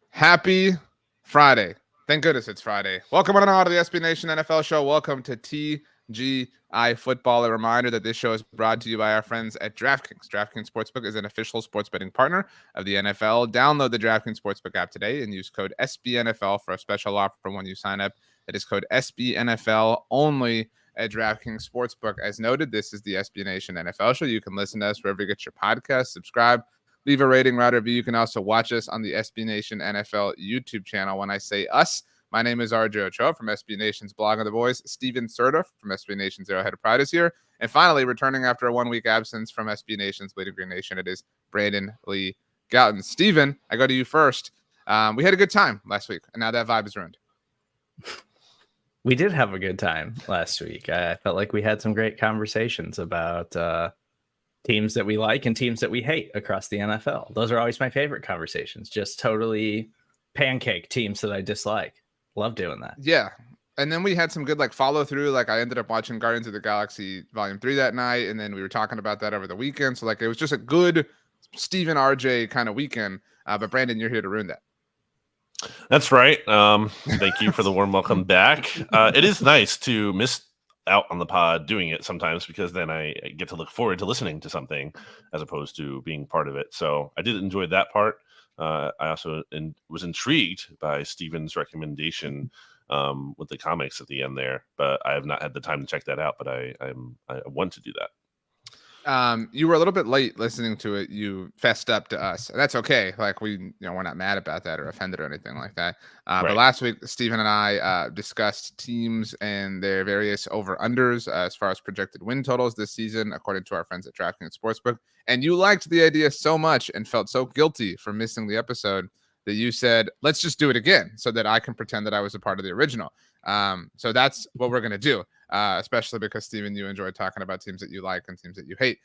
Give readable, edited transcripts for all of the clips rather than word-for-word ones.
Happy Friday. Thank goodness it's Friday. Welcome on to the SB Nation NFL show. Welcome to TGI Football. A reminder that this show is brought to you by our friends at DraftKings. DraftKings Sportsbook is an official sports betting partner of the NFL. Download the DraftKings Sportsbook app today and use code SBNFL for a special offer when you sign up. That is code SBNFL only at DraftKings Sportsbook. As noted, this is the SB Nation NFL show. You can listen to us wherever you get your podcast. Subscribe. Leave a rating, write a review. You can also watch us on the SB Nation NFL YouTube channel. When I say us, my name is RJ Ochoa from SB Nation's Blog of the Boys. Stephen Serda from SB Nation's Arrowhead of Pride is here. And finally, returning after a 1 week absence from SB Nation's Bleeding Green Nation, it is Brandon Lee Gowton. Stephen, I go to you first. We had a good time last week, and now that vibe is ruined. We did have a good time last week. I felt like we had some great conversations about teams that we like and teams that we hate across the NFL. Those are always my favorite conversations. Just totally pancake teams that I dislike. Love doing that. Yeah. And then we had some good follow through. I ended up watching Guardians of the Galaxy Volume 3 that night. And then we were talking about that over the weekend. So it was just a good Stephen RJ kind of weekend. But Brandon, you're here to ruin that. That's right. Thank you for the warm welcome back. It is nice to miss out on the pod doing it sometimes, because then I get to look forward to listening to something as opposed to being part of it. So I did enjoy that part. I also was intrigued by Steven's recommendation with the comics at the end there, but I have not had the time to check that out, but I want to do that. You were a little bit late listening to it. You fessed up to us. That's okay. We're not mad about that or offended or anything like that. Right. But last week, Stephen and I discussed teams and their various over-unders as far as projected win totals this season, according to our friends at DraftKings Sportsbook. And you liked the idea so much and felt so guilty for missing the episode that you said, let's just do it again so that I can pretend that I was a part of the original. So that's what we're going to do. Especially because, Stephen, you enjoy talking about teams that you like and teams that you hate.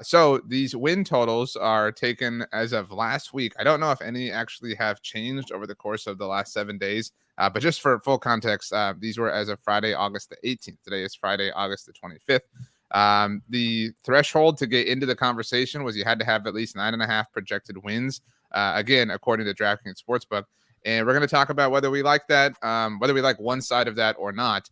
So these win totals are taken as of last week. I don't know if any actually have changed over the course of the last 7 days, but just for full context, these were as of Friday, August the 18th. Today is Friday, August the 25th. The threshold to get into the conversation was you had to have at least 9.5 projected wins, again, according to DraftKings Sportsbook. And we're going to talk about whether we like that, whether we like one side of that or not.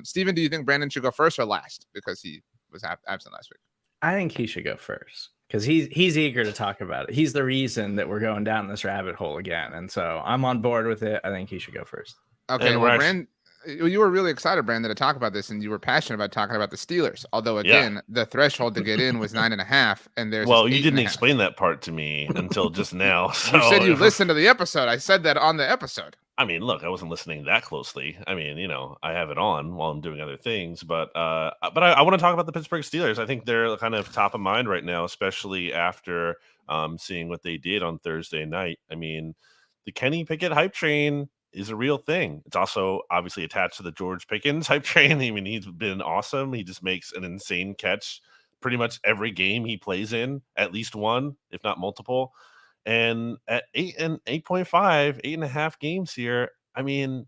Stephen, do you think Brandon should go first or last because he was absent last week? I think he should go first because he's eager to talk about it. He's the reason that we're going down this rabbit hole again. And so I'm on board with it. I think he should go first. Okay, well, Brandon, you were really excited, Brandon, to talk about this, and you were passionate about talking about the Steelers. Although, again, the threshold to get in was 9.5, and there's you didn't explain that part to me until just now. So you said you listened to the episode. I said that on the episode. I mean, look, I wasn't listening that closely. I mean, I have it on while I'm doing other things, but I want to talk about the Pittsburgh Steelers. I think they're kind of top of mind right now, especially after seeing what they did on Thursday night. I mean, the Kenny Pickett hype train is a real thing. It's also obviously attached to the George Pickens hype train. I mean, he's been awesome. He just makes an insane catch pretty much every game he plays in, at least one, if not multiple. And at 8.5, 8.5 games here, I mean,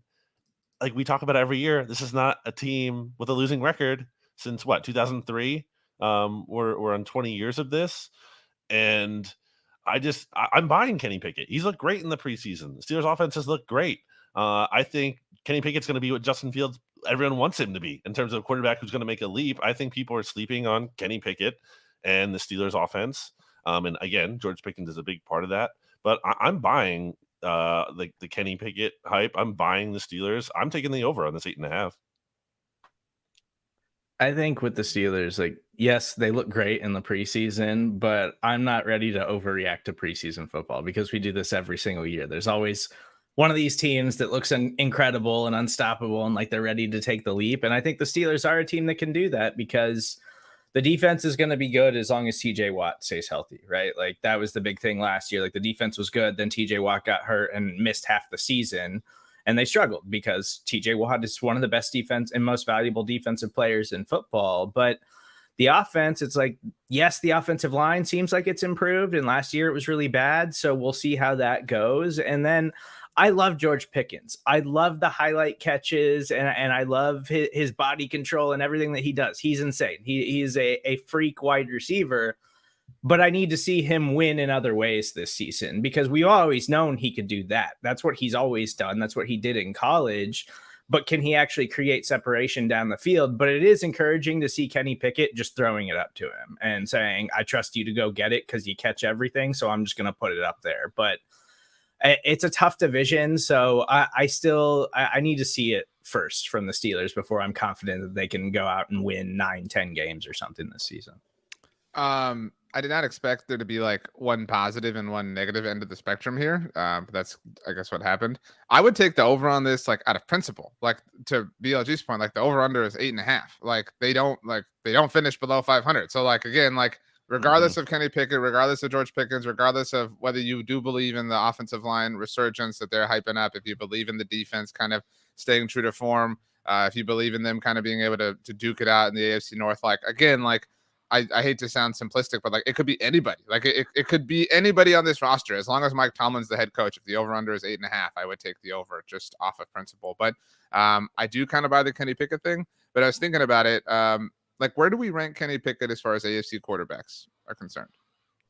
we talk about it every year. This is not a team with a losing record since 2003. We're on 20 years of this. And I'm buying Kenny Pickett. He's looked great in the preseason. The Steelers offenses look great. I think Kenny Pickett's going to be what Justin Fields, everyone wants him to be in terms of a quarterback who's going to make a leap. I think people are sleeping on Kenny Pickett and the Steelers offense. And again, George Pickens is a big part of that. But I'm buying the Kenny Pickett hype. I'm buying the Steelers. I'm taking the over on this 8.5. I think with the Steelers, yes, they look great in the preseason, but I'm not ready to overreact to preseason football because we do this every single year. There's always one of these teams that looks incredible and unstoppable and they're ready to take the leap. And I think the Steelers are a team that can do that because the defense is going to be good as long as TJ Watt stays healthy, right? That was the big thing last year. The defense was good. Then TJ Watt got hurt and missed half the season. And they struggled because TJ Watt is one of the best defense and most valuable defensive players in football. But the offense, it's yes, the offensive line seems like it's improved. And last year it was really bad. So we'll see how that goes. And then I love George Pickens. I love the highlight catches and I love his body control and everything that he does. He's insane. He is a freak wide receiver. but I need to see him win in other ways this season because we've always known he could do that. That's what he's always done. That's what he did in college. But can he actually create separation down the field? But it is encouraging to see Kenny Pickett just throwing it up to him and saying, I trust you to go get it because you catch everything. So I'm just going to put it up there. But it's a tough division. So I need to see it first from the Steelers before I'm confident that they can go out and win 9-10 games or something this season. I did not expect there to be like one positive and one negative end of the spectrum here. But that's, I guess, what happened. I would take the over on this, like out of principle, like to BLG's point, like the over under is 8.5. Like they don't finish below 500. So like, again, like regardless of Kenny Pickett, regardless of George Pickens, regardless of whether you do believe in the offensive line resurgence that they're hyping up, if you believe in the defense kind of staying true to form, if you believe in them kind of being able to duke it out in the AFC North, like again, like I hate to sound simplistic, but like it could be anybody. Like it could be anybody on this roster as long as Mike Tomlin's the head coach. If the over under is 8.5, I would take the over just off of principle. But I do kind of buy the Kenny Pickett thing. But I was thinking about it. Like where do we rank Kenny Pickett as far as AFC quarterbacks are concerned?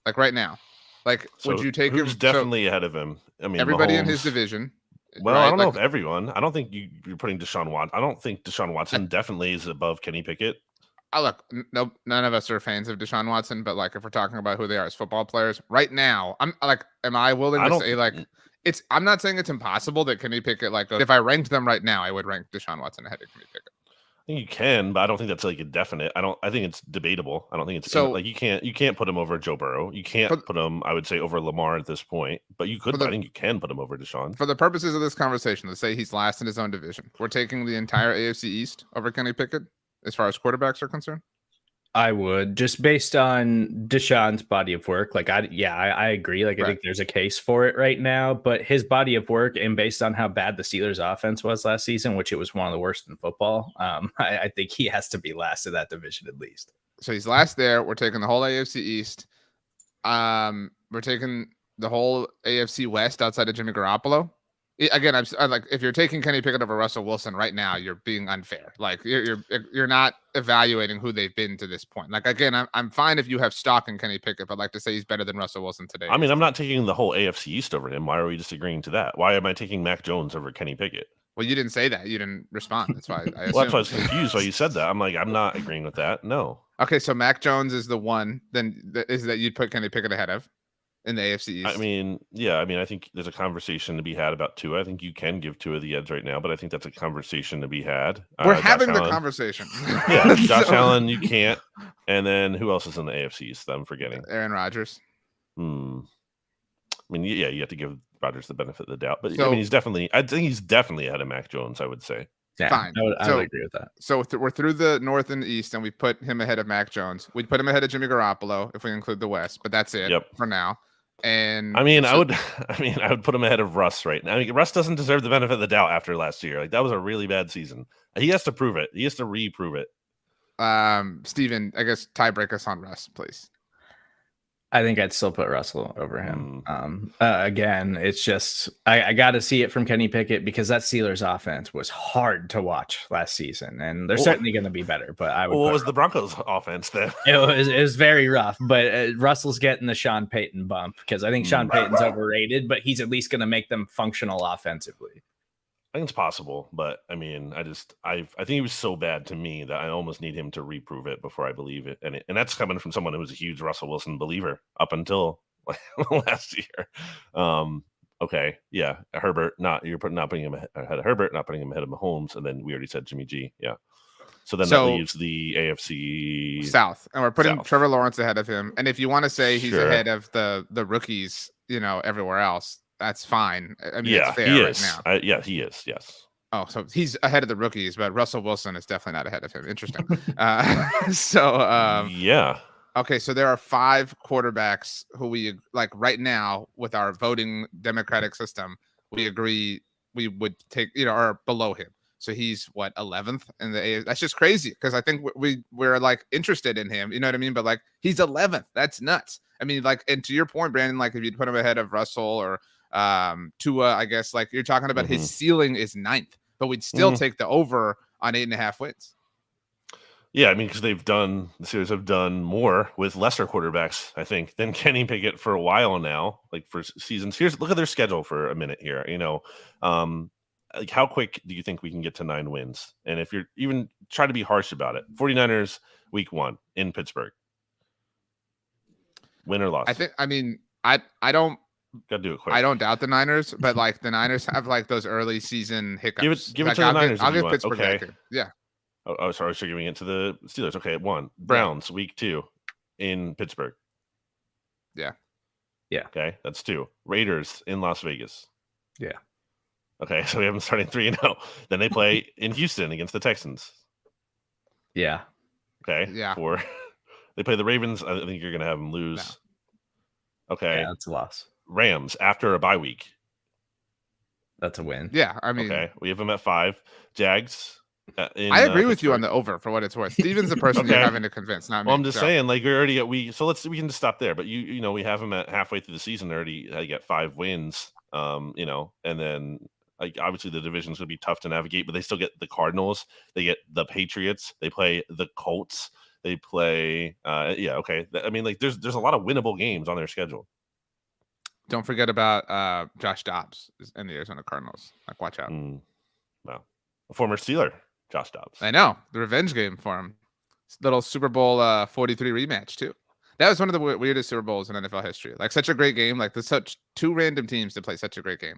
Like right now, like would you take who's him? definitely ahead of him? I mean, everybody Mahomes, in his division. Well, right? I don't know like, if everyone. I don't think you're putting Deshaun Watson. I don't think Deshaun Watson definitely is above Kenny Pickett. Look, no, none of us are fans of Deshaun Watson, but like if we're talking about who they are as football players right now, I'm like, am I willing to say like I'm not saying it's impossible that Kenny Pickett, like if I ranked them right now, I would rank Deshaun Watson ahead of Kenny Pickett. I think you can, but I don't think that's like a definite. I think it's debatable. I don't think it's so like you can't put him over Joe Burrow. You can't put him, I would say, over Lamar at this point, but you could. I think you can put him over Deshaun. For the purposes of this conversation, let's say he's last in his own division. We're taking the entire AFC East over Kenny Pickett as far as quarterbacks are concerned. I would, just based on Deshaun's body of work. Like, I agree. Like, I think there's a case for it right now, but his body of work and based on how bad the Steelers offense was last season, which it was one of the worst in football, I think he has to be last in that division at least. So he's last there. We're taking the whole AFC East. We're taking the whole AFC West outside of Jimmy Garoppolo. Again, I'm like, if you're taking Kenny Pickett over Russell Wilson right now, you're being unfair. Like you're not evaluating who they've been to this point. Like again, I'm fine if you have stock in Kenny Pickett, but like to say he's better than Russell Wilson today. I mean, I'm not taking the whole AFC East over him. Why are we disagreeing to that? Why am I taking Mac Jones over Kenny Pickett? Well, you didn't say that. You didn't respond. That's why I well, that's why I was confused why you said that. I'm like, I'm not agreeing with that. No. Okay, so Mac Jones is the one. Then is that you'd put Kenny Pickett ahead of in the AFC East? I mean, yeah. I mean, I think there's a conversation to be had about Tua. I think you can give Tua the edge right now, but I think that's a conversation to be had. We're having the conversation. Yeah, Josh Allen, you can't. And then who else is in the AFC East that I'm forgetting? Aaron Rodgers. I mean, yeah, you have to give Rodgers the benefit of the doubt, but I mean, I think he's definitely ahead of Mac Jones, I would say. Yeah, fine. I would agree with that. So we're through the North and East, and we put him ahead of Mac Jones. We'd put him ahead of Jimmy Garoppolo if we include the West, but that's it for now. And I mean, I would put him ahead of Russ right now. I mean, Russ doesn't deserve the benefit of the doubt after last year. Like that was a really bad season. He has to prove it. He has to reprove it. Steven, I guess tiebreak us on Russ, please. I think I'd still put Russell over him. Again, it's just I got to see it from Kenny Pickett because that Steelers offense was hard to watch last season, and they're certainly going to be better. But I would. What was the Broncos' offense then? It was very rough, but Russell's getting the Sean Payton bump because I think Sean Payton's overrated, but he's at least going to make them functional offensively. I think it's possible, but I mean, I think he was so bad to me that I almost need him to reprove it before I believe it. And that's coming from someone who was a huge Russell Wilson believer up until last year. Okay, yeah, Herbert. Not putting him ahead of Herbert, not putting him ahead of Mahomes, and then we already said Jimmy G. Yeah. So that leaves the AFC South, and we're putting Trevor Lawrence ahead of him. And if you want to say he's ahead of the rookies, everywhere else. That's fine. I mean, it's fair right now. He is. Yes. Oh, so he's ahead of the rookies, but Russell Wilson is definitely not ahead of him. Interesting. Yeah. Okay, so there are 5 quarterbacks who we like right now with our voting democratic system. We agree we would take, are below him. So he's what 11th in the A. That's just crazy because I think we're like interested in him. You know what I mean? But like he's 11th. That's nuts. I mean, like, and to your point, Brandon, like if you'd put him ahead of Russell or Tua, I guess like you're talking about his ceiling is 9th, but we'd still take the over on 8.5 wins. Yeah, I mean, because the Steelers have done more with lesser quarterbacks, I think, than Kenny Pickett for a while now, like for seasons. Look at their schedule for a minute here. Like how quick do you think we can get to 9 wins? And if you're even try to be harsh about it, 49ers week 1 in Pittsburgh, win or loss? I don't. Gotta do it quick. I don't doubt the Niners, but like the Niners have like those early season hiccups. Give it like, to the Niners. I'll give want. Pittsburgh Okay. back. Yeah. Oh, sorry. So giving it to the Steelers. Okay, 1. Browns week 2 in Pittsburgh. Yeah. Okay, that's 2. Raiders in Las Vegas. Yeah. Okay, so we have them starting 3-0. Then they play in Houston against the Texans. Yeah. Okay. Yeah. 4. They play the Ravens. I think you're going to have them lose. No. Okay. Yeah, that's a loss. Rams after a bye week. That's a win. Yeah, I mean, okay, we have them at 5. Jags. I agree with you on the over for what it's worth. Steven's the person you're having to convince, not me. Well, I'm just saying, like we're already at we can just stop there. But we have them at halfway through the season already. Get 5 wins. And then like obviously the division is going to be tough to navigate, but they still get the Cardinals. They get the Patriots. They play the Colts. They play. Okay. I mean, like there's a lot of winnable games on their schedule. Don't forget about Josh Dobbs and the Arizona Cardinals. Like, watch out. Wow, a former Steeler. Josh Dobbs. I know, the revenge game for him. Little Super Bowl 43 rematch too. That was one of the weirdest Super Bowls in NFL history. Like such a great game. Like there's such 2 random teams to play such a great game.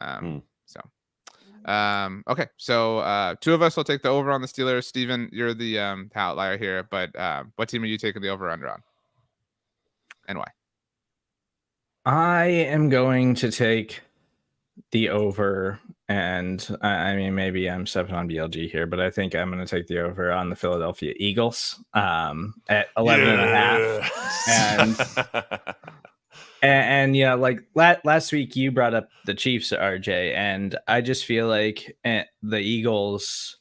Okay, so 2 of us will take the over on the Steelers. Steven, you're the outlier here, but what team are you taking the over under on, and why? I am going to take the over, and I mean, maybe I'm stepping on BLG here, but I think I'm going to take the over on the Philadelphia Eagles at 11 and a half. And like last week you brought up the Chiefs, RJ, and I just feel like the Eagles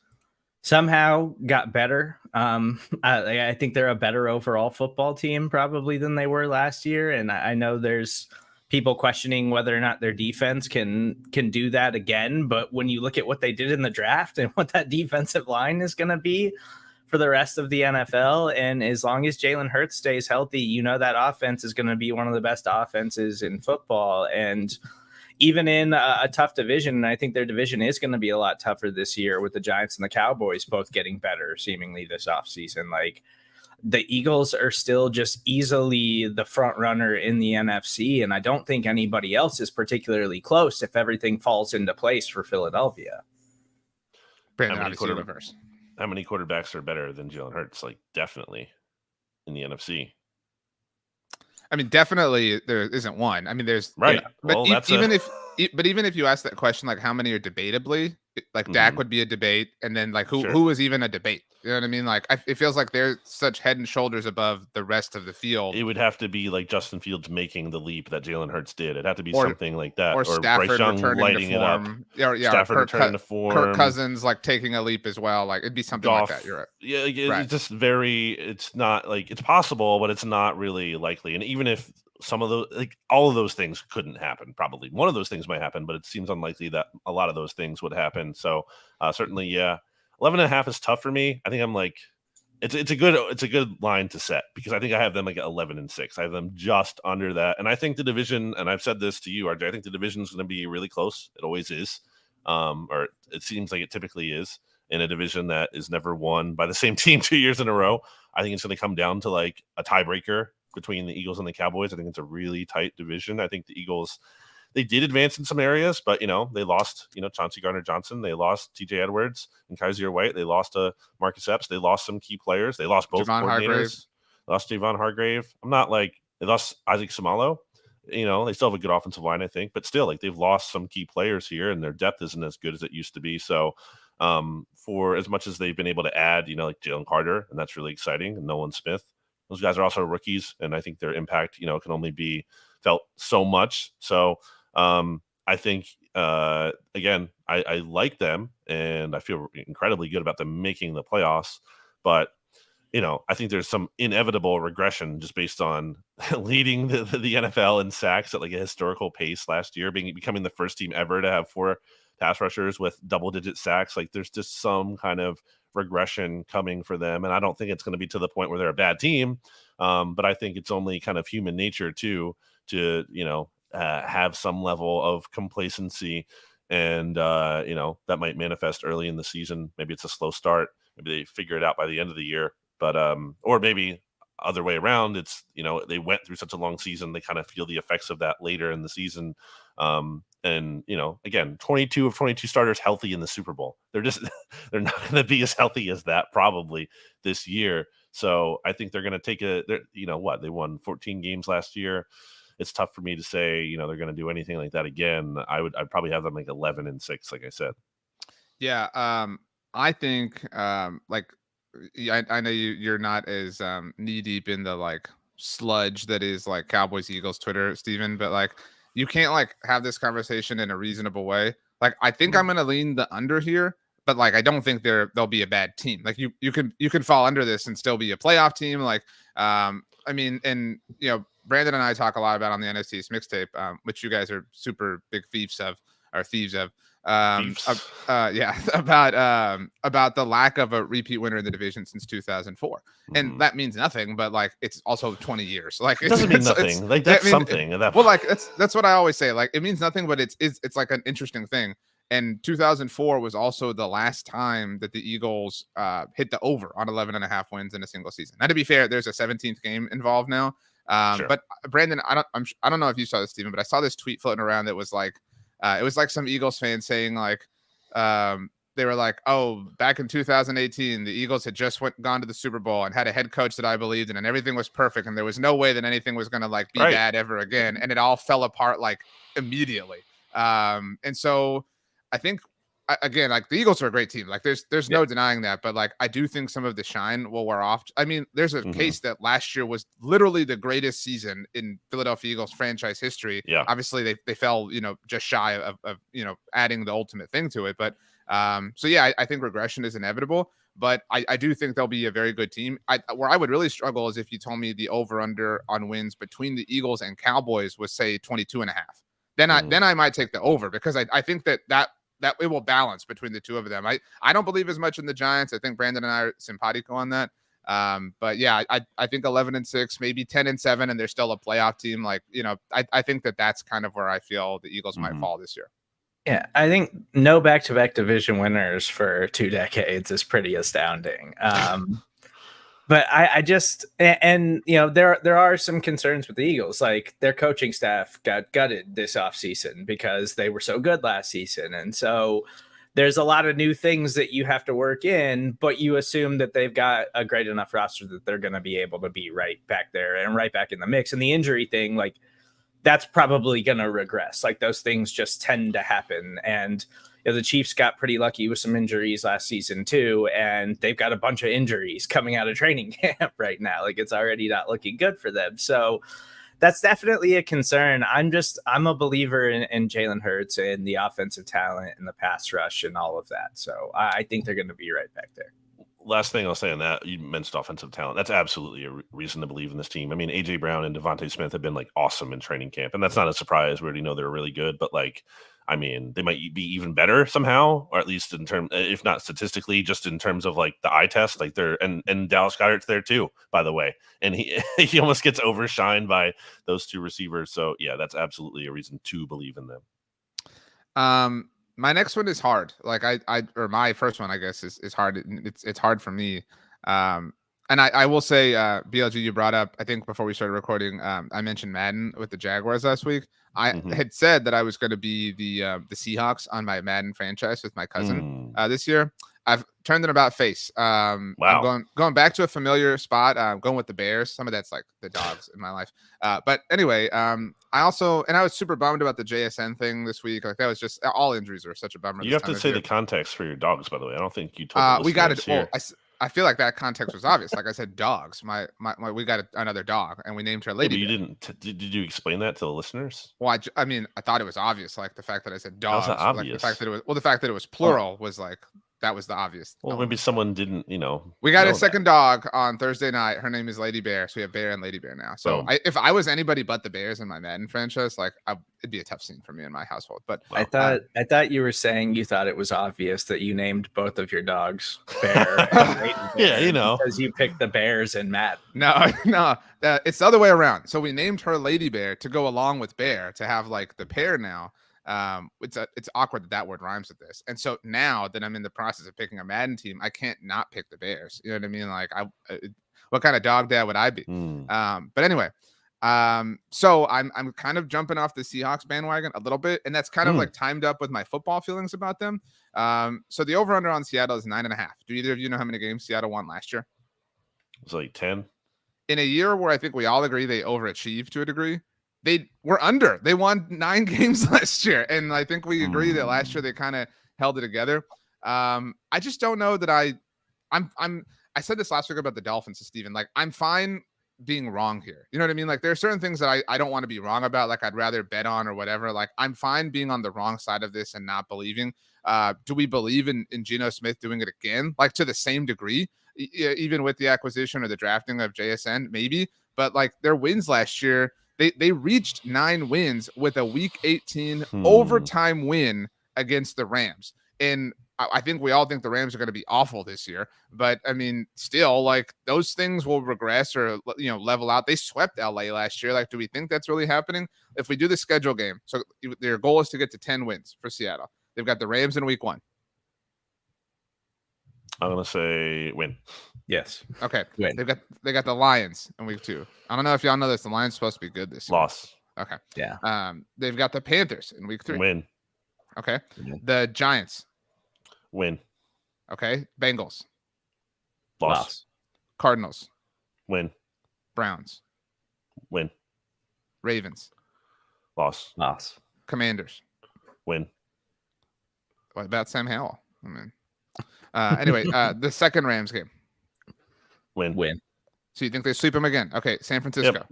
somehow got better. I think they're a better overall football team probably than they were last year, and I know there's people questioning whether or not their defense can do that again. But when you look at what they did in the draft and what that defensive line is going to be for the rest of the NFL, and as long as Jalen Hurts stays healthy, that offense is going to be one of the best offenses in football. And even in a tough division, I think their division is going to be a lot tougher this year with the Giants and the Cowboys both getting better seemingly this offseason. Like, the Eagles are still just easily the front runner in the NFC, and I don't think anybody else is particularly close if everything falls into place for Philadelphia. Brandon, obviously reverse. How many quarterbacks are better than Jalen Hurts? Like, definitely in the NFC. I mean, definitely there isn't one. I mean, there's right. But even if you ask that question, like how many are debatably, like Dak would be a debate, and then like who is even a debate? You know what I mean? Like it feels like they're such head and shoulders above the rest of the field. It would have to be like Justin Fields making the leap that Jalen Hurts did. It'd have to be something like that, or Stafford Bryce Young lighting it up. Stafford returning to form. Kirk Cousins like taking a leap as well. Like it'd be something like that. You're right. Yeah, it's just it's not like it's possible, but it's not really likely. And even if some of those, like all of those things couldn't happen, probably one of those things might happen, but it seems unlikely that a lot of those things would happen. So certainly, 11 and a half is tough for me. I think I'm like, it's a good line to set because I think I have them like 11 and 6. I have them just under that. And I think the division, and I've said this to you, RJ, I think the division is going to be really close. It always is. Or it seems like it typically is in a division that is never won by the same team 2 years in a row. I think it's going to come down to like a tiebreaker between the Eagles and the Cowboys. I think it's a really tight division. I think the Eagles, they did advance in some areas, but they lost, Chauncey Gardner-Johnson. They lost TJ Edwards and Kaiser White. They lost Marcus Epps. They lost some key players. They lost both coordinators. They lost Javon Hargrave. I'm not like they lost Isaac Samalo. They still have a good offensive line, I think, but still, like they've lost some key players here, and their depth isn't as good as it used to be. So, for as much as they've been able to add, like Jalen Carter, and that's really exciting, and Nolan Smith. Those guys are also rookies, and I think their impact, can only be felt so much. So I think, again, I like them, and I feel incredibly good about them making the playoffs. But, I think there's some inevitable regression just based on leading the NFL in sacks at like a historical pace last year, becoming the first team ever to have 4 pass rushers with double-digit sacks. Like there's just some kind of regression coming for them. And I don't think it's going to be to the point where they're a bad team. But I think it's only kind of human nature too, to, have some level of complacency. And, that might manifest early in the season. Maybe it's a slow start. Maybe they figure it out by the end of the year. But, or maybe other way around, it's, they went through such a long season, they kind of feel the effects of that later in the season. And again, 22 of 22 starters healthy in the Super Bowl. They're they're not going to be as healthy as that probably this year. So I think they're going to take they won 14 games last year. It's tough for me to say, they're going to do anything like that again. I'd probably have them like 11-6, like I said. Yeah. I think, I know you're not as knee deep in the like sludge that is like Cowboys Eagles Twitter, Stephen, but like you can't like have this conversation in a reasonable way. Like I think I'm gonna lean the under here, but like I don't think they'll be a bad team. Like you can fall under this and still be a playoff team. Like I mean, and Brandon and I talk a lot about on the NFC's mixtape, which you guys are super big thieves of. Yeah, about the lack of a repeat winner in the division since 2004, and that means nothing. But like, it's also 20 years. Like, it doesn't mean nothing. Like that's something. Well, like that's what I always say. Like, it means nothing, but it's like an interesting thing. And 2004 was also the last time that the Eagles hit the over on 11.5 wins in a single season. Now, to be fair, there's a 17th game involved now. Sure. But Brandon, I don't know if you saw this, Stephen, but I saw this tweet floating around that was like. It was like some Eagles fans saying like, they were like, oh, back in 2018, the Eagles had just gone to the Super Bowl and had a head coach that I believed in, and everything was perfect, and there was no way that anything was going to like be bad ever again, and it all fell apart like immediately. And so I think again, like the Eagles are a great team. Like there's no denying that, but like I do think some of the shine will wear off. I mean, there's a case that last year was literally the greatest season in Philadelphia Eagles franchise history. Yeah. Obviously they fell, just shy of adding the ultimate thing to it. But so yeah, I think regression is inevitable, but I do think they'll be a very good team. Where I would really struggle is if you told me the over under on wins between the Eagles and Cowboys was say 22.5. Then I might take the over, because I think that it will balance between the two of them. I don't believe as much in the Giants. I think Brandon and I are simpatico on that. But yeah, I think 11-6, maybe 10-7, and they're still a playoff team. Like, I think that's kind of where I feel the Eagles might fall this year. Yeah, I think no back-to-back division winners for 2 decades is pretty astounding. But I just, and there are some concerns with the Eagles. Like their coaching staff got gutted this offseason because they were so good last season. And so there's a lot of new things that you have to work in, but you assume that they've got a great enough roster that they're going to be able to be right back there and right back in the mix. And the injury thing, like that's probably going to regress. Like those things just tend to happen. And the Chiefs got pretty lucky with some injuries last season too, and they've got a bunch of injuries coming out of training camp right now. Like it's already not looking good for them. So that's definitely a concern. I'm a believer in Jalen Hurts and the offensive talent and the pass rush and all of that. So I think they're going to be right back there. Last thing I'll say on that, you mentioned offensive talent. That's absolutely a reason to believe in this team. I mean, AJ Brown and Devontae Smith have been like awesome in training camp, and that's not a surprise. We already know they're really good, but like, I mean, they might be even better somehow, or at least in terms, if not statistically, just in terms of like the eye test. Like they're and Dallas Goedert's there too, by the way, and he almost gets overshined by those two receivers. So yeah, that's absolutely a reason to believe in them. My next one is hard. Like or my first one, I guess, is hard. It's hard for me. And I will say, BLG, you brought up, I think before we started recording, I mentioned Madden with the Jaguars last week. I had said that I was going to be the Seahawks on my Madden franchise with my cousin this year. I've turned it about face. Wow. I'm going back to a familiar spot. I'm going with the Bears. Some of that's like the dogs in my life. But anyway, I was super bummed about the JSN thing this week. Like that was just, all injuries are such a bummer. You have to say the context for your dogs, by the way. I don't think you told the we got it. Well, I feel like that context was obvious. Like I said, dogs. We got another dog, and we named her Lady. Yeah, but you didn't. Did you explain that to the listeners? Well, I mean, I thought it was obvious. Like the fact that I said dogs. How's that obvious? Like the fact that it was plural was like that was the obvious. Well, maybe someone didn't, We got a know second dog on Thursday night. Her name is Lady Bear. So we have Bear and Lady Bear now. So Boom. if I was anybody but the Bears in my Madden franchise, like it'd be a tough scene for me in my household. But I thought you were saying you thought it was obvious that you named both of your dogs Bear and Lady Bear. Yeah, because you picked the Bears and Matt. No, it's the other way around. So we named her Lady Bear to go along with Bear to have like the pair now. It's awkward that word rhymes with this, and so now that I'm in the process of picking a Madden team, I can't not pick the Bears. You know what I mean? Like, what kind of dog dad would I be? But anyway, so I'm kind of jumping off the Seahawks bandwagon a little bit, and that's kind of like timed up with my football feelings about them. So the over under on Seattle is 9.5. Do either of you know how many games Seattle won last year? It was like 10. In a year where I think we all agree they overachieved to a degree. They were under. They won 9 games last year, and I think we agree that last year they kind of held it together. I just don't know that I said this last week about the Dolphins to Stephen. Like, I'm fine being wrong here. You know what I mean? Like, there are certain things that I don't want to be wrong about. Like, I'd rather bet on or whatever. Like, I'm fine being on the wrong side of this and not believing. Do we believe in Geno Smith doing it again? Like, to the same degree, even with the acquisition or the drafting of JSN, maybe. But like, their wins last year. They reached 9 wins with a Week 18 overtime win against the Rams. And I think we all think the Rams are going to be awful this year. But, I mean, still, like, those things will regress or, level out. They swept LA last year. Like, do we think that's really happening? If we do the schedule game, so their goal is to get to 10 wins for Seattle. They've got the Rams in Week 1. I'm going to say win. Yes. Okay. Win. They got the Lions in Week 2. I don't know if y'all know this. The Lions are supposed to be good this year. Loss. Okay. Yeah. They've got the Panthers in Week 3. Win. Okay. The Giants. Win. Okay. Bengals. Loss. Cardinals. Win. Browns. Win. Ravens. Loss. Commanders. Win. What about Sam Howell? I mean, anyway, the second Rams game. Win. So you think they sweep them again? Okay, San Francisco. Yep.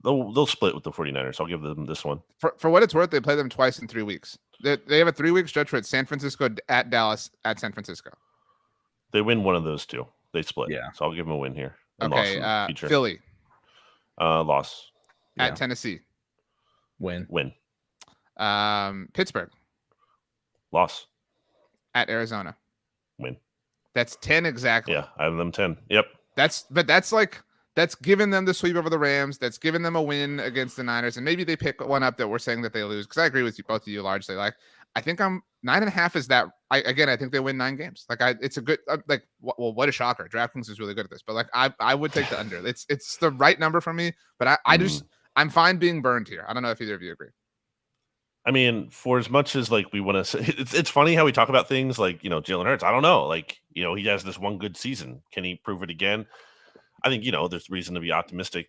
They'll split with the 49ers. I'll give them this one. For what it's worth, they play them twice in 3 weeks. They have a 3-week stretch where it's San Francisco at Dallas at San Francisco. They win one of those two. They split. Yeah. So I'll give them a win here. Okay, Philly. Loss. At Tennessee. Win. Pittsburgh. Loss. At Arizona. Win. That's 10 exactly. Yeah, I have them 10. Yep. That's given them the sweep over the Rams. That's given them a win against the Niners. And maybe they pick one up that we're saying that they lose. Because I agree with you, both of you largely. Like, I think I'm 9.5 is that. I think they win 9 games. Like, it's a good, what a shocker. DraftKings is really good at this. But like, I would take the under. It's the right number for me. But I'm fine being burned here. I don't know if either of you agree. I mean, for as much as like we want to say, it's funny how we talk about things like, Jalen Hurts. I don't know. Like, he has this one good season. Can he prove it again? I think, there's reason to be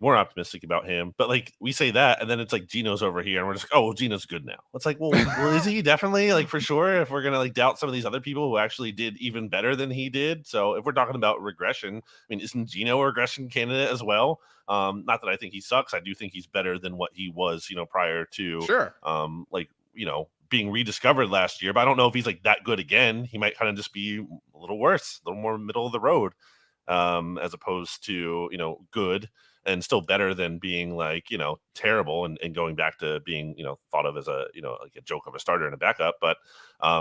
more optimistic about him. But like, we say that, and then it's like Geno's over here, and we're just like, oh, well, Geno's good now. It's like, well, is he definitely, like, for sure? If we're gonna like doubt some of these other people who actually did even better than he did. So if we're talking about regression, I mean, isn't Geno a regression candidate as well? Not that I think he sucks. I do think he's better than what he was, prior to Sure. Being rediscovered last year. But I don't know if he's like that good again. He might kind of just be a little worse, a little more middle of the road. As opposed to, good and still better than being like, terrible and going back to being, thought of as a, like a joke of a starter and a backup. But, I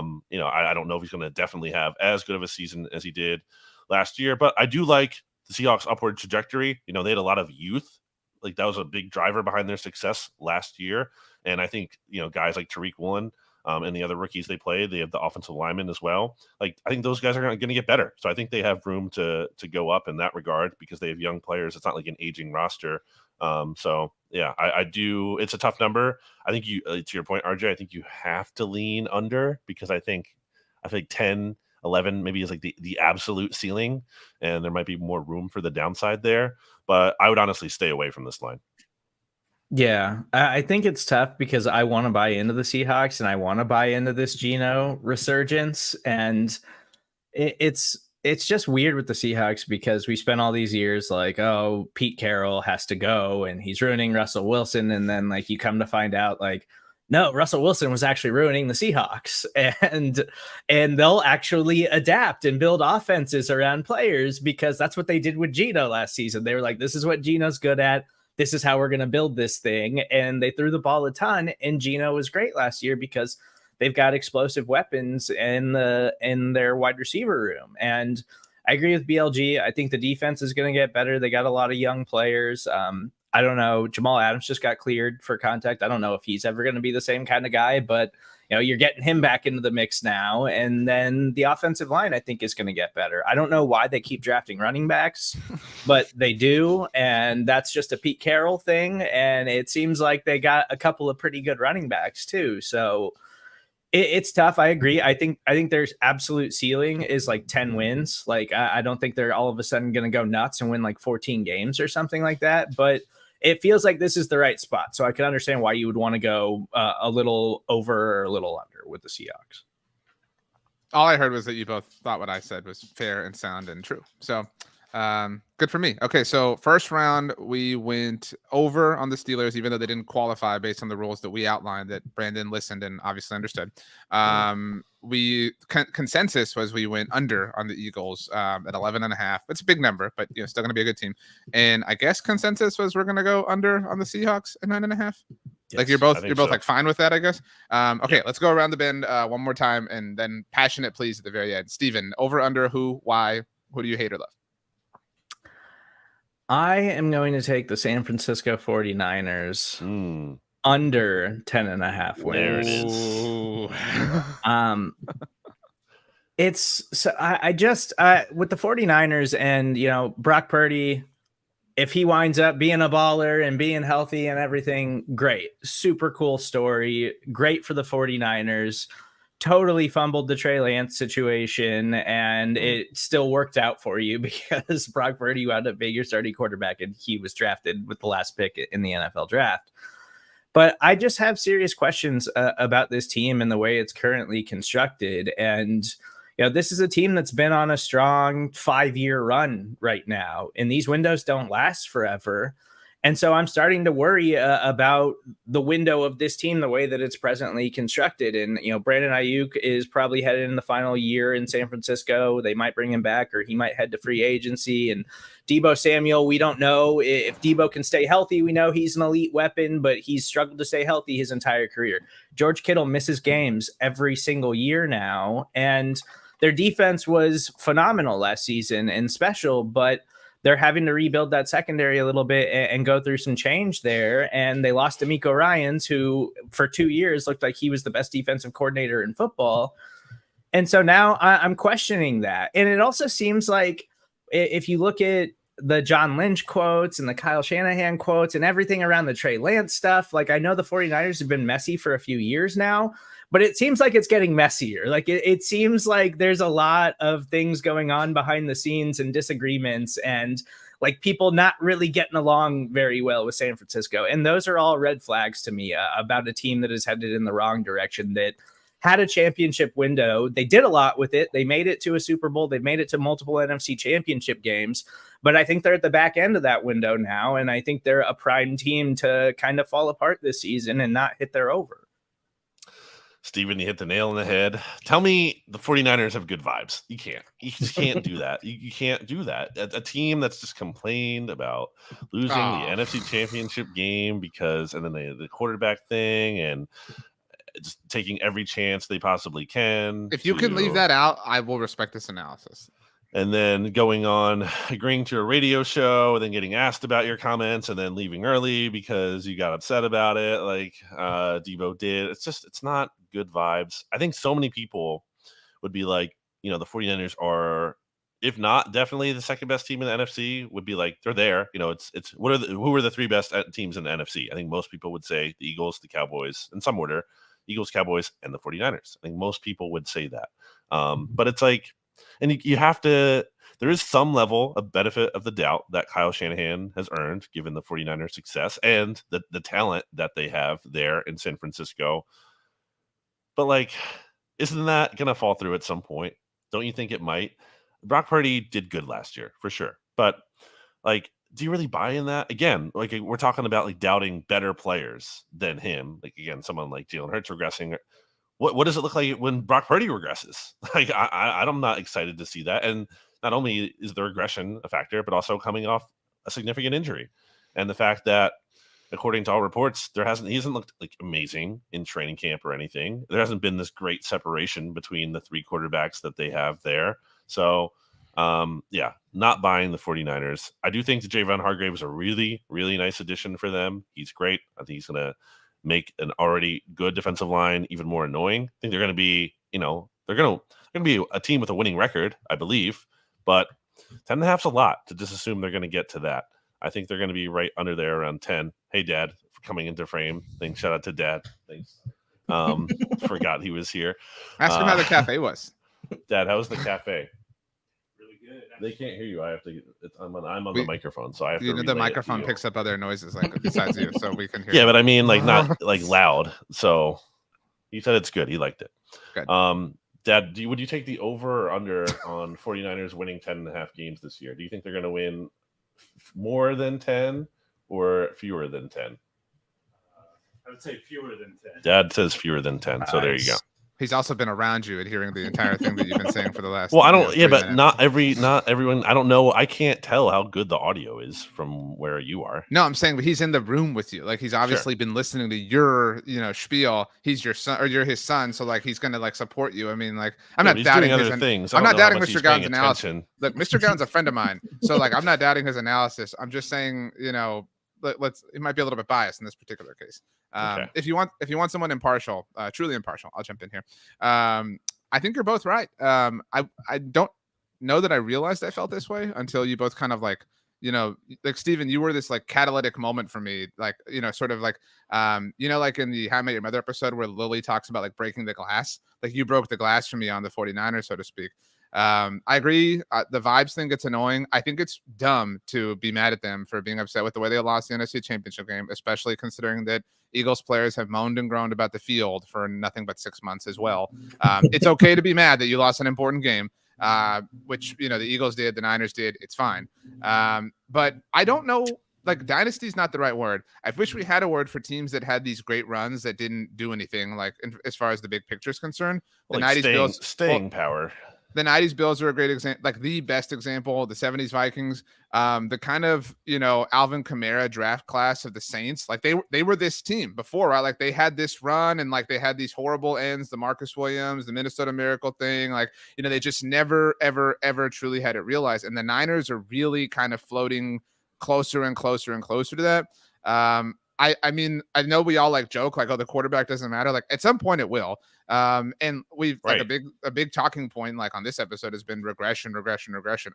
don't know if he's going to definitely have as good of a season as he did last year. But I do like the Seahawks upward trajectory. They had a lot of youth. Like, that was a big driver behind their success last year. And I think, guys like Tariq Woolen, and the other rookies they played, they have the offensive linemen as well. Like, I think those guys are going to get better. So I think they have room to go up in that regard because they have young players. It's not like an aging roster. So yeah, I do. It's a tough number. I think to your point, RJ, I think you have to lean under because I think 10, 11 maybe is like the absolute ceiling, and there might be more room for the downside there. But I would honestly stay away from this line. Yeah, I think it's tough because I want to buy into the Seahawks and I want to buy into this Geno resurgence. And it's just weird with the Seahawks because we spent all these years like, oh, Pete Carroll has to go and he's ruining Russell Wilson. And then like you come to find out like, No, Russell Wilson was actually ruining the Seahawks, and they'll actually adapt and build offenses around players because that's what they did with Geno last season. They were like, this is what Geno's good at. This is how we're going to build this thing. And they threw the ball a ton, and Geno was great last year because they've got explosive weapons in their wide receiver room. And I agree with BLG. I think the defense is going to get better. They got a lot of young players. I don't know. Jamal Adams just got cleared for contact. I don't know if he's ever going to be the same kind of guy, but you're getting him back into the mix now. And then the offensive line, I think, is going to get better. I don't know why they keep drafting running backs, but they do. And that's just a Pete Carroll thing. And it seems like they got a couple of pretty good running backs too. So it's tough. I agree. I think there's absolute ceiling is like 10 wins. Like, I don't think they're all of a sudden going to go nuts and win like 14 games or something like that. But it feels like this is the right spot. So I can understand why you would want to go a little over or a little under with the Seahawks. All I heard was that you both thought what I said was fair and sound and true. So good for me. Okay, so first round, we went over on the Steelers, even though they didn't qualify based on the rules that we outlined that Brandon listened and obviously understood. Consensus was we went under on the Eagles at 11.5. It's a big number, but still going to be a good team. And I guess consensus was we're going to go under on the Seahawks at 9.5. Yes, like you're both like fine with that, I guess. Okay, Let's go around the bend one more time and then passionate please at the very end. Steven, over, under, who, why, who do you hate or love? I am going to take the San Francisco 49ers under 10.5 wins. There it is. It's so I just with the 49ers and Brock Purdy, if he winds up being a baller and being healthy and everything, great. Super cool story. Great for the 49ers. Totally fumbled the Trey Lance situation, and it still worked out for you because Brock Purdy wound up being your starting quarterback, and he was drafted with the last pick in the NFL draft. But I just have serious questions about this team and the way it's currently constructed. And this is a team that's been on a strong 5-year run right now, and these windows don't last forever. And so I'm starting to worry about the window of this team, the way that it's presently constructed. And, Brandon Ayuk is probably headed in the final year in San Francisco. They might bring him back, or he might head to free agency. And Deebo Samuel, we don't know if Deebo can stay healthy. We know he's an elite weapon, but he's struggled to stay healthy his entire career. George Kittle misses games every single year now. And their defense was phenomenal last season and special, but they're having to rebuild that secondary a little bit and go through some change there. And they lost D'Amico Ryans, who for 2 years looked like he was the best defensive coordinator in football. And so now I'm questioning that. And it also seems like if you look at the John Lynch quotes and the Kyle Shanahan quotes and everything around the Trey Lance stuff, like I know the 49ers have been messy for a few years now, but it seems like it's getting messier. Like it seems like there's a lot of things going on behind the scenes and disagreements and like people not really getting along very well with San Francisco. And those are all red flags to me about a team that is headed in the wrong direction, that had a championship window. They did a lot with it. They made it to a Super Bowl. They've made it to multiple NFC championship games. But I think they're at the back end of that window now. And I think they're a prime team to kind of fall apart this season and not hit their over. Steven, you hit the nail on the head. Tell me the 49ers have good vibes. You can't. You just can't do that. You can't do that. A team that's just complained about losing the NFC championship game and then the quarterback thing and just taking every chance they possibly can. If you can leave that out, I will respect this analysis. And then going on, agreeing to a radio show, and then getting asked about your comments, and then leaving early because you got upset about it, like Deebo did. It's not good vibes. I think so many people would be like, the 49ers are, if not definitely the second best team in the NFC, would be like, they're there. It's who are the 3 best teams in the NFC? I think most people would say the Eagles, the Cowboys, in some order, Eagles, Cowboys, and the 49ers. I think most people would say that. But it's like, and you have to, there is some level of benefit of the doubt that Kyle Shanahan has earned given the 49ers success and the talent that they have there in San Francisco. But like, isn't that going to fall through at some point? Don't you think it might? Brock Purdy did good last year for sure. But like, do you really buy in that? Again, like we're talking about like doubting better players than him. Like again, someone like Jalen Hurts regressing. What does it look like when Brock Purdy regresses? Like I'm not excited to see that. And not only is the regression a factor, but also coming off a significant injury, and the fact that according to all reports, he hasn't looked like amazing in training camp or anything. There hasn't been this great separation between the three quarterbacks that they have there. So not buying the 49ers. I do think that Javon Hargrave is a really, really nice addition for them. He's great. I think he's going to make an already good defensive line even more annoying. I think they're going to be, they're going to be a team with a winning record, I believe, but 10.5 is a lot to just assume they're going to get to that. I think they're going to be right under there around 10. Hey, Dad, for coming into frame. Thanks. Shout out to Dad. Thanks. Forgot he was here. Ask him how the cafe was. Dad, how was the cafe? Really good. They can't hear you. I have to. I'm on the microphone, so I have to. The microphone picks up other noises like besides you, so we can hear. Yeah, but I mean, like not like loud. So he said it's good. He liked it. Good. Dad, would you take the over or under on 49ers winning 10.5 games this year? Do you think they're going to win more than 10 or fewer than 10? I would say fewer than 10. Dad says fewer than 10. So there you go. He's also been around you and hearing the entire thing that you've been saying for the last. Well, I don't. Yeah, but not everyone. I don't know. I can't tell how good the audio is from where you are. No, I'm saying, but he's in the room with you. Like he's obviously been listening to your, spiel. He's your son, or you're his son. So like he's gonna like support you. I mean, like I'm not doubting other things. I'm not doubting Mr. Gowton's analysis. Look, Mr. Gowton's a friend of mine, so like I'm not doubting his analysis. I'm just saying, it might be a little bit biased in this particular case. Okay. If you want someone impartial, truly impartial, I'll jump in here. I think you're both right. I don't know that I realized I felt this way until you both kind of like Stephen, you were this like catalytic moment for me, like sort of like like in the How I Met Your Mother episode where Lily talks about like breaking the glass. Like you broke the glass for me on the 49ers, so to speak. I agree. The vibes thing gets annoying. I think it's dumb to be mad at them for being upset with the way they lost the NFC Championship game, especially considering that Eagles players have moaned and groaned about the field for nothing but 6 months as well. It's okay to be mad that you lost an important game, which, the Eagles did, the Niners did. It's fine. But I don't know, like dynasty is not the right word. I wish we had a word for teams that had these great runs that didn't do anything, like as far as the big picture is concerned. The like 90s Bills, staying power. The 90s Bills are a great example, like the best example. The 70s Vikings, the kind of, Alvin Kamara draft class of the Saints, like they were this team before, right? Like they had this run and like they had these horrible ends, the Marcus Williams, the Minnesota Miracle thing. Like, they just never, ever, ever truly had it realized. And the Niners are really kind of floating closer and closer and closer to that. I mean, I know we all like joke like, oh, the quarterback doesn't matter. Like at some point it will. And we've like a big talking point like on this episode has been regression.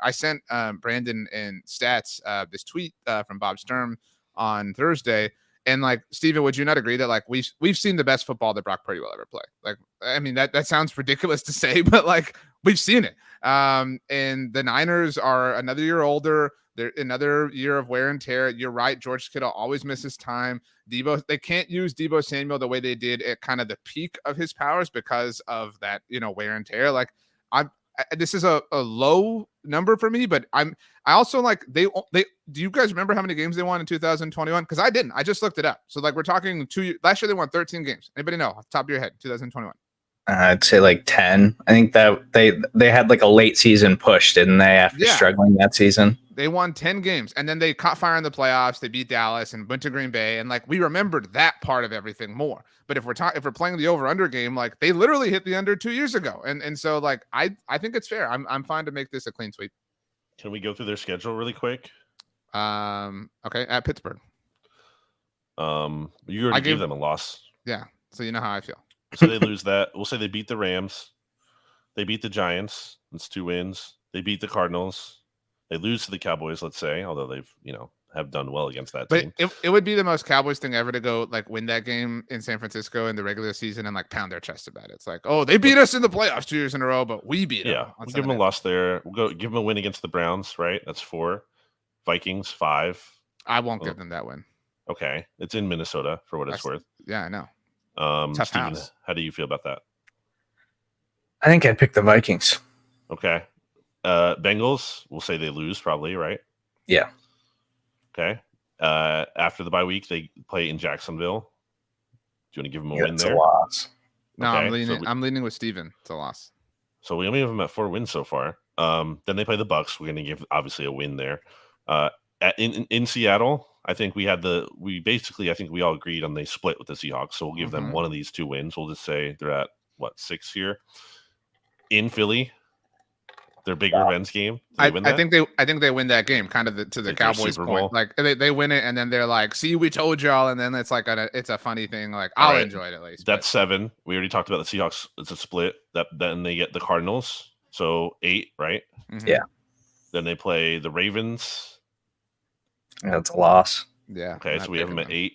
I sent Brandon and Stats this tweet from Bob Sturm on Thursday. And like, Stephen, would you not agree that like we've seen the best football that Brock Purdy will ever play? Like, I mean, that sounds ridiculous to say, but like we've seen it. And the Niners are another year older. They're another year of wear and tear. You're right. George Kittle always misses time. They can't use Deebo Samuel the way they did at kind of the peak of his powers because of that, wear and tear. Like this is a low number for me, but I also like they do you guys remember how many games they won in 2021? Because I didn't. I just looked it up. So like we're talking last year they won 13 games. Anybody know off the top of your head? 2021. I'd say like 10. I think that they had like a late season push, didn't they? After struggling that season, they won 10 games, and then they caught fire in the playoffs. They beat Dallas and went to Green Bay, and like we remembered that part of everything more. But if we're playing the over/under game, like they literally hit the under 2 years ago, and so like I think it's fair. I'm fine to make this a clean sweep. Can we go through their schedule really quick? Okay, at Pittsburgh. You already gave them a loss. Yeah, so you know how I feel. So they lose that. We'll say they beat the Rams. They beat the Giants. That's 2 wins. They beat the Cardinals. They lose to the Cowboys, let's say, although they've, have done well against that team. But it would be the most Cowboys thing ever to go like win that game in San Francisco in the regular season and like pound their chest about it. It's like, oh, they beat us in the playoffs 2 years in a row, but we beat them. Yeah, we'll give them a loss there. We'll give them a win against the Browns, right? That's 4. Vikings, 5. I won't give them that win. Okay. It's in Minnesota for what it's worth. Yeah, I know. Tough Steven, house. How do you feel about that? I think I'd pick the Vikings. Okay. Bengals, we'll say they lose probably, right? Yeah. Okay. After the bye week, they play in Jacksonville. Do you want to give them a win It's there? a loss. No, Okay, I'm leaning with Steven. It's a loss. So we only have them at 4 wins so far. Then they play the Bucks. We're going to give obviously a win there. In Seattle, I think we think we all agreed on they split with the Seahawks. So we'll give them one of these 2 wins. We'll just say they're at 6 here. In Philly, their big revenge game. I think they win that game, kind of to the like Cowboys point. Like they win it, and then they're like, "See, we told y'all," and then it's like it's a funny thing. Like I'll enjoy it at least. That's 7. We already talked about the Seahawks. It's a split. Then they get the Cardinals, so 8, right? Mm-hmm. Yeah. Then they play the Ravens. That's a loss. Yeah. Okay, so we have them at 8,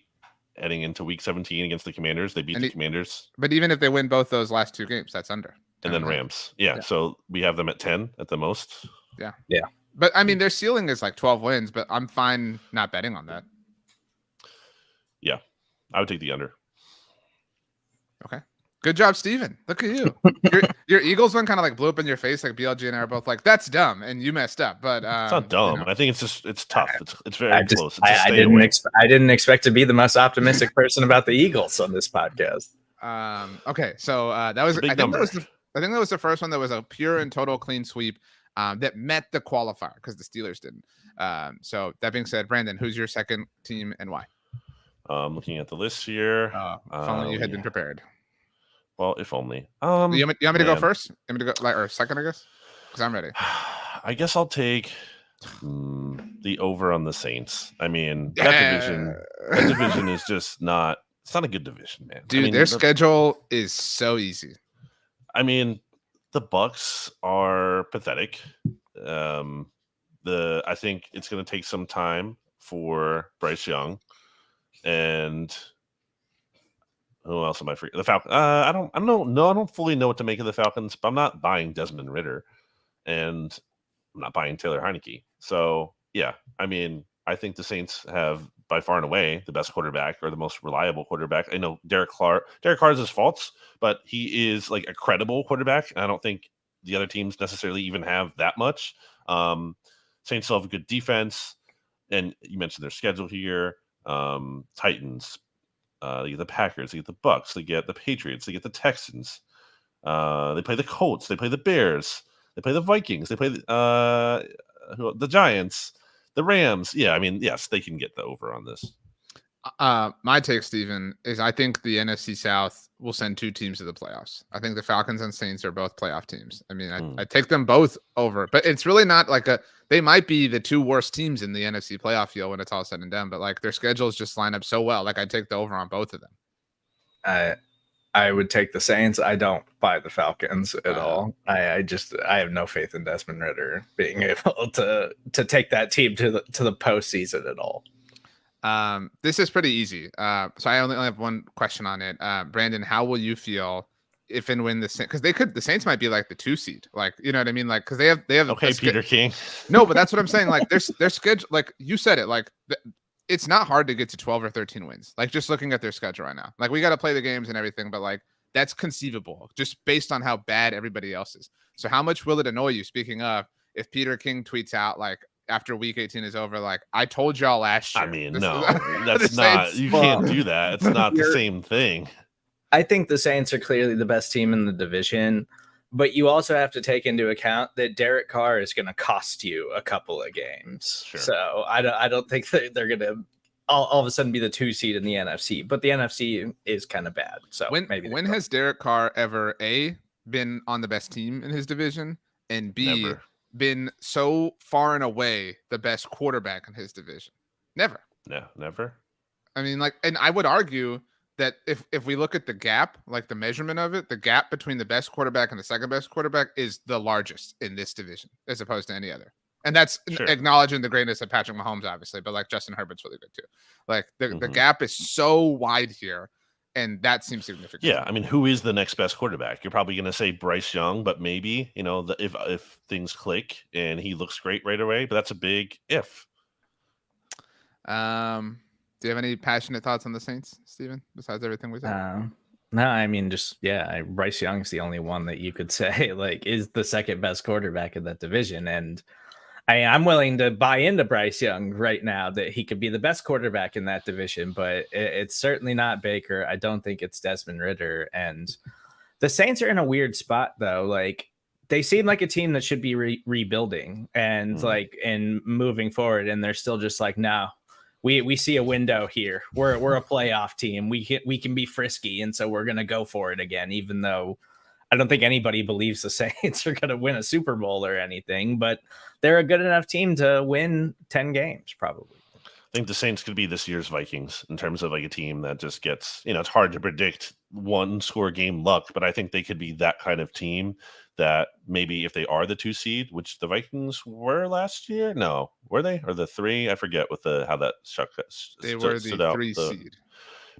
heading into Week 17 against the Commanders. They beat the Commanders. But even if they win both those last 2 games, that's under. And then Rams. Yeah, so we have them at 10 at the most. Yeah. Yeah. But I mean, their ceiling is like 12 wins, but I'm fine not betting on that. Yeah, I would take the under. Okay. Good job, Steven. Look at you. your Eagles one kind of like blew up in your face. Like BLG and I are both like, that's dumb. And you messed up. But it's not dumb. You know. I think it's tough. It's very close. I didn't expect to be the most optimistic person about the Eagles on this podcast. Okay. So that was, I think that was the first one that was a pure and total clean sweep that met the qualifier because the Steelers didn't. So that being said, Brandon, who's your second team and why? Looking at the list here. If only you had been prepared. Well, if only. You want me to go first? You want me to go or second, I guess? Because I'm ready. I guess I'll take the over on the Saints. I mean, that division is just not. It's not a good division, man. Dude, their schedule is so easy. I mean, the Bucks are pathetic. I think it's going to take some time for Bryce Young, and who else am I forgetting? The Falcons. I don't fully know what to make of the Falcons, but I'm not buying Desmond Ridder, and I'm not buying Taylor Heineke. So yeah, I mean, I think the Saints have by far and away the best quarterback or the most reliable quarterback. I know Derek Carr has his faults, but he is like a credible quarterback. And I don't think the other teams necessarily even have that much. Saints still have a good defense. And you mentioned their schedule here. Titans, they get the Packers, they get the Bucks, they get the Patriots, they get the Texans. They play the Colts, they play the Bears, they play the Vikings, they play the Giants. The Rams, yeah, I mean, yes, they can get the over on this. My take, Steven, is I think the NFC South will send 2 teams to the playoffs. I think the Falcons and Saints are both playoff teams. I mean, I take them both over, but it's really not like they might be the 2 worst teams in the NFC playoff field when it's all said and done, but like their schedules just line up so well. Like I'd take the over on both of them. I would take the Saints. I don't buy the Falcons at all. I have no faith in Desmond Ridder being able to take that team to the postseason at all. This is pretty easy. So I only have one question on it. Brandon, how will you feel if and when the Saints might be like the 2 seed, like, you know what I mean? Like, cause they have okay, Peter King. No, but that's what I'm saying. Like their schedule, like you said it, like it's not hard to get to 12 or 13 wins. Like just looking at their schedule right now, like we got to play the games and everything, but like that's conceivable just based on how bad everybody else is. So how much will it annoy you? Speaking of, if Peter King tweets out like after week 18 is over, like I told y'all last year. I mean, no, that's not, you can't do that. It's not the same thing. I think the Saints are clearly the best team in the division, but you also have to take into account that Derek Carr is going to cost you a couple of games. Sure. So I don't think that they're going to all of a sudden be the 2 seed in the NFC, but the NFC is kind of bad. So when has Derek Carr ever been on the best team in his division, and B, Never. Been so far and away the best quarterback in his division? Never. No, never. I mean, like, and I would argue that if we look at the gap, like the measurement of it, the gap between the best quarterback and the second best quarterback is the largest in this division as opposed to any other. And that's acknowledging the greatness of Patrick Mahomes, obviously, but like Justin Herbert's really good too. Like the gap is so wide here, and that seems significant. Yeah, I mean, who is the next best quarterback? You're probably going to say Bryce Young, but maybe, you know, if things click and he looks great right away, but that's a big if. Do you have any passionate thoughts on the Saints, Steven, besides everything we said? No, I mean, just, Bryce Young's the only one that you could say, like, is the second best quarterback in that division. And I'm willing to buy into Bryce Young right now that he could be the best quarterback in that division, but it's certainly not Baker. I don't think it's Desmond Ridder. And the Saints are in a weird spot, though. Like, they seem like a team that should be rebuilding and and moving forward, and they're still just like, no, we see a window here. We're a playoff team. We can be frisky, and so we're gonna go for it again, even though I don't think anybody believes the Saints are gonna win a Super Bowl or anything, but they're a good enough team to win 10 games, probably. I think the Saints could be this year's Vikings in terms of like a team that just gets, it's hard to predict one score game luck, but I think they could be that kind of team that maybe if they are the 2 seed, which the Vikings were last year, no, were they? Or the 3? I forget what how that they were the 3 seed.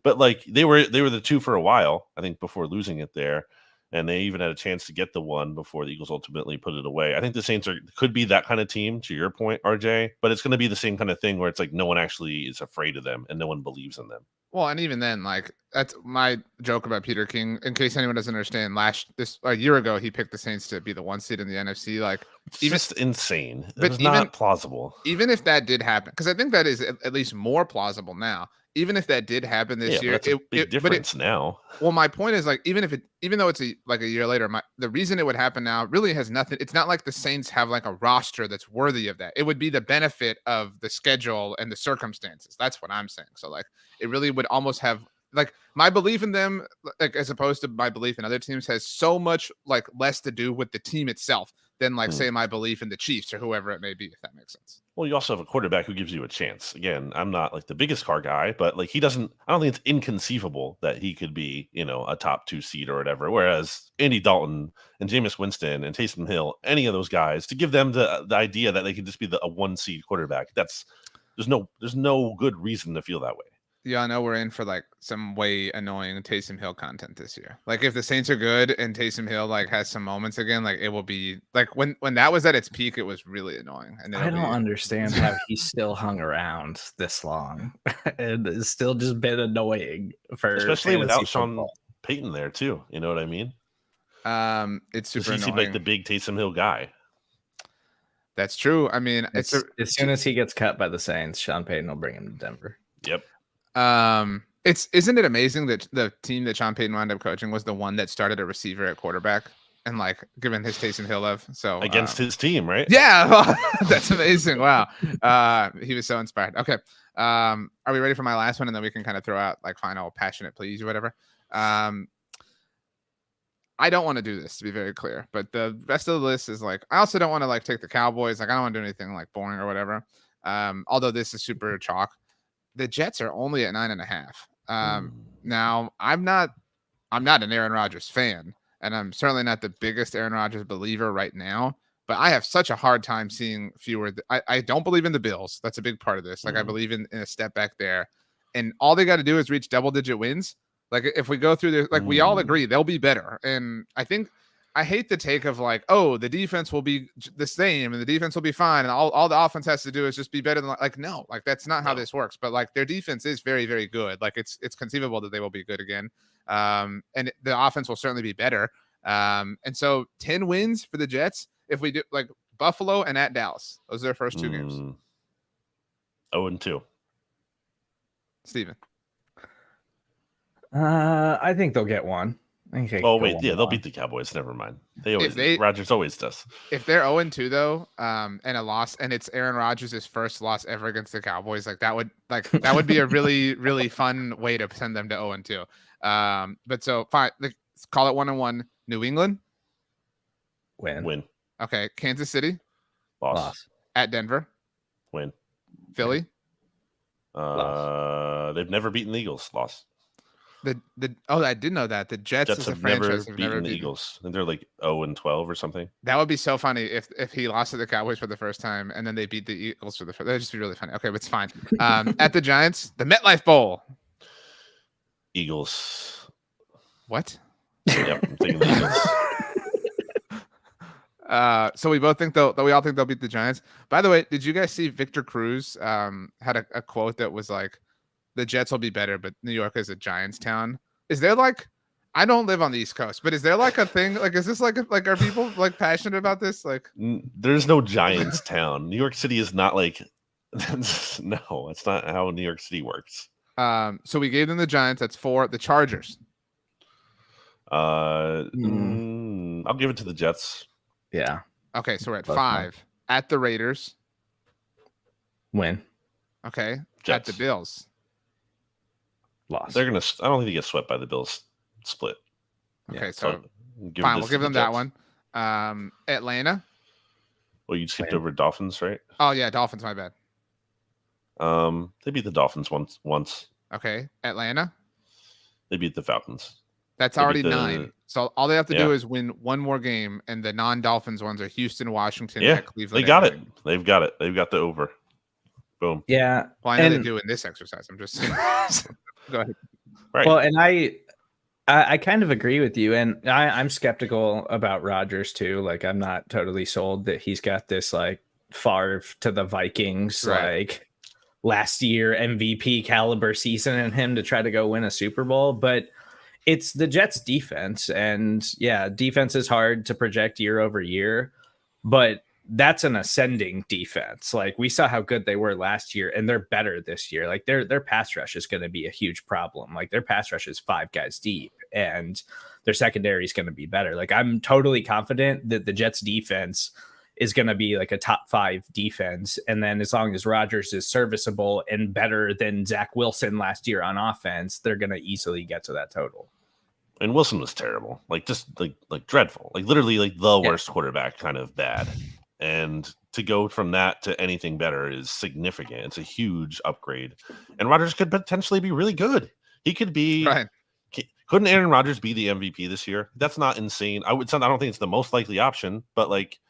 But like they were the 2 for a while, I think, before losing it there. And they even had a chance to get the 1 before the Eagles ultimately put it away. I think the Saints could be that kind of team, to your point, RJ, but it's going to be the same kind of thing where it's like no one actually is afraid of them and no one believes in them. Well, and even then, like, that's my joke about Peter King. In case anyone doesn't understand, a year ago, he picked the Saints to be the 1 seed in the NFC. Like, it's just insane. But it's not plausible. Even if that did happen, because I think that is at least more plausible now. Even if that did happen this year, it's a big difference now. Well, my point is, like, even though it's a year later, the reason it would happen now really has nothing. It's not like the Saints have like a roster that's worthy of that. It would be the benefit of the schedule and the circumstances. That's what I'm saying. So, like, it really would almost have, like, my belief in them, like, as opposed to my belief in other teams, has so much like less to do with the team itself than like say my belief in the Chiefs or whoever it may be, if that makes sense. Well, you also have a quarterback who gives you a chance. Again, I'm not like the biggest car guy, but like I don't think it's inconceivable that he could be, a top 2 seed or whatever. Whereas Andy Dalton and Jameis Winston and Taysom Hill, any of those guys, to give them the idea that they could just be a 1 seed quarterback, there's no good reason to feel that way. Yeah, I know we're in for like some way annoying Taysom Hill content this year. Like, if the Saints are good and Taysom Hill like has some moments again, like it will be like when that was at its peak, it was really annoying. And I don't understand how he's still hung around this long. And it's still just been annoying especially without Sean Payton there too. You know what I mean? It's super annoying. He seemed like the big Taysom Hill guy. That's true. I mean, as soon as he gets cut by the Saints, Sean Payton will bring him to Denver. Yep. Isn't it amazing that the team that Sean Payton wound up coaching was the one that started a receiver at quarterback and like given his Taysom Hill love? So against his team, right? Yeah, that's amazing. Wow. He was so inspired. Okay. Are we ready for my last one? And then we can kind of throw out like final passionate pleas or whatever. I don't want to do this, to be very clear, but the rest of the list is like, I also don't want to like take the Cowboys. Like, I don't want to do anything like boring or whatever. Although this is super chalk. The Jets are only at 9.5. Now I'm not an Aaron Rodgers fan, and I'm certainly not the biggest Aaron Rodgers believer right now, but I have such a hard time seeing fewer. I don't believe in the Bills. That's a big part of this. Like, I believe in a step back there, and all they got to do is reach double-digit wins. Like, if we go through this, like, we all agree they'll be better. And I hate the take of like, oh, the defense will be the same and the defense will be fine. And all the offense has to do is just be better than like, no, like that's not how this works. But like their defense is very, very good. Like it's conceivable that they will be good again. And the offense will certainly be better. And so 10 wins for the Jets. If we do like Buffalo and at Dallas, those are their first 2 games. 0-2. Steven. I think they'll get 1. Oh wait, yeah, they'll beat the Cowboys. Never mind. Rodgers always does. If they're 0-2 though, and a loss, and it's Aaron Rodgers' first loss ever against the Cowboys, that would be a really, really fun way to send them to 0-2. But so fine, let's call it 1-1. New England, win. Okay, Kansas City, loss. At Denver, win. Philly, loss. They've never beaten the Eagles, loss. I did know that the Jets as a franchise have never beaten the Eagles. And they're like 0-12 or something. That would be so funny if he lost to the Cowboys for the first time and then they beat the Eagles for the first. That'd just be really funny. Okay, but it's fine. At the Giants, the MetLife Bowl. Eagles. What? Yep, I'm thinking the Eagles. So we both think we all think they'll beat the Giants. By the way, did you guys see Victor Cruz had a quote that was like, the Jets will be better, but New York is a Giants town? Is there like, I don't live on the East Coast, but is there like a thing? Like, is this like are people like passionate about this? Like, There's no Giants town. New York City is not like. No, it's not how New York City works. So we gave them the Giants. That's 4. The Chargers. I'll give it to the Jets. Yeah. Okay, so we're at Both 5. At the Raiders. Win. Okay. Jets. At the Bills. Loss. They're gonna. I don't think they get swept by the Bills. Split. Okay, Yeah, so Give fine, this we'll to give the them that Jets. one. Atlanta. Well, you skipped Win. over Dolphins, right? Oh yeah, Dolphins. My bad. They beat the Dolphins once. Okay, Atlanta. They beat the Falcons. That's They beat already the- 9. So all they have to Yeah. do is win one more game, and the non-Dolphins ones are Houston, Washington, Yeah, at Cleveland. They got and it. They've got it. They've got the over. Boom. Yeah. Well, I know they And- do in this exercise. I'm just go ahead. Right. Well, and I kind of agree with you, and I'm skeptical about Rodgers too. Like, I'm not totally sold that he's got this like Favre to the Vikings Right. like last year MVP caliber season in him to try to go win a Super Bowl. But it's the Jets defense, and yeah, defense is hard to project year over year, but that's an ascending defense. Like, we saw how good they were last year, and they're better this year. Like, their pass rush is going to be a huge problem. Like, their pass rush is 5 guys deep, and their secondary is going to be better. Like, I'm totally confident that the Jets defense is going to be like a top 5 defense. And then as long as Rodgers is serviceable and better than Zach Wilson last year on offense, they're going to easily get to that total. And Wilson was terrible. Like, just like dreadful. Like, literally like the worst quarterback, kind of bad. And to go from that to anything better is significant. It's a huge upgrade. And Rodgers could potentially be really good. He could be. Right. Couldn't Aaron Rodgers be the MVP this year? That's not insane. I don't think it's the most likely option, but like,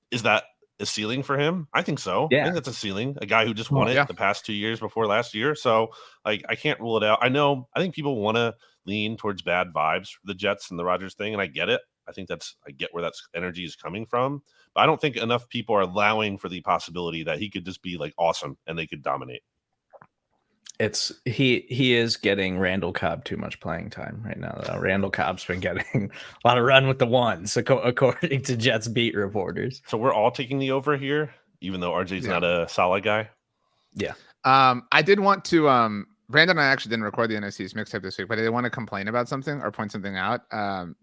is that a ceiling for him? I think so. Yeah. I think that's a ceiling. A guy who just won it yeah. the past 2 years before last year. So like, I can't rule it out. I think people want to lean towards bad vibes for the Jets and the Rodgers thing, and I get it. I get where that energy is coming from, but I don't think enough people are allowing for the possibility that he could just be like awesome and they could dominate. It's he is getting Randall Cobb too much playing time right now, though. Randall Cobb's been getting a lot of run with the ones, according to Jets beat reporters. So we're all taking the over here, even though RJ's not a solid guy. Yeah. I did want to Brandon and I actually didn't record the NFC's mixtape this week, but I did want to complain about something or point something out.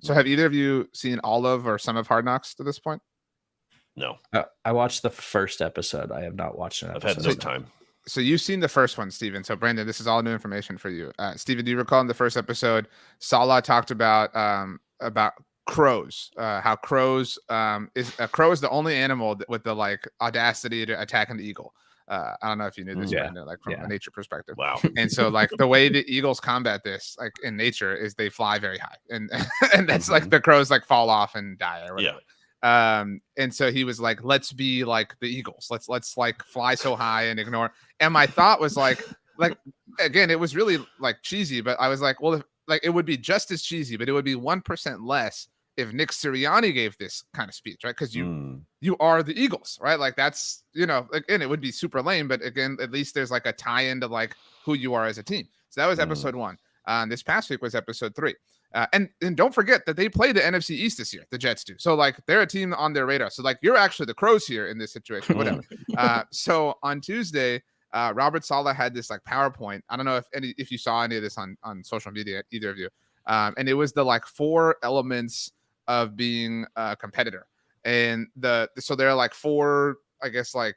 So have either of you seen all of or some of Hard Knocks to this point? No, I watched the first episode. I have not watched an I've episode. had no time. So you've seen the first one, Steven. So Brandon, this is all new information for you. Steven, do you recall in the first episode, Salah talked about crows, how crows a crow is the only animal with the like audacity to attack an eagle. I don't know if you knew this, Yeah. Brandon, like from a nature perspective. Wow. And so like the way the eagles combat this, like in nature, is they fly very high, and and that's like the crows like fall off and die or whatever. And so he was like, let's be like the eagles. Let's like fly so high and ignore. And my thought was like again, it was really like cheesy, but I was like, well, like it would be just as cheesy, but it would be 1% less if Nick Sirianni gave this kind of speech, right? Because you are the Eagles, right? Like that's, you know, again, it would be super lame, but again, at least there's like a tie into like who you are as a team. So that was episode 1. This past week was episode 3. And don't forget that they play the NFC East this year, the Jets do. So like they're a team on their radar. So like you're actually the Crows here in this situation, whatever. So on Tuesday, Robert Saleh had this like PowerPoint. I don't know if you saw any of this on social media, either of you. And it was the like 4 elements of being a competitor. And so there are like 4, I guess, like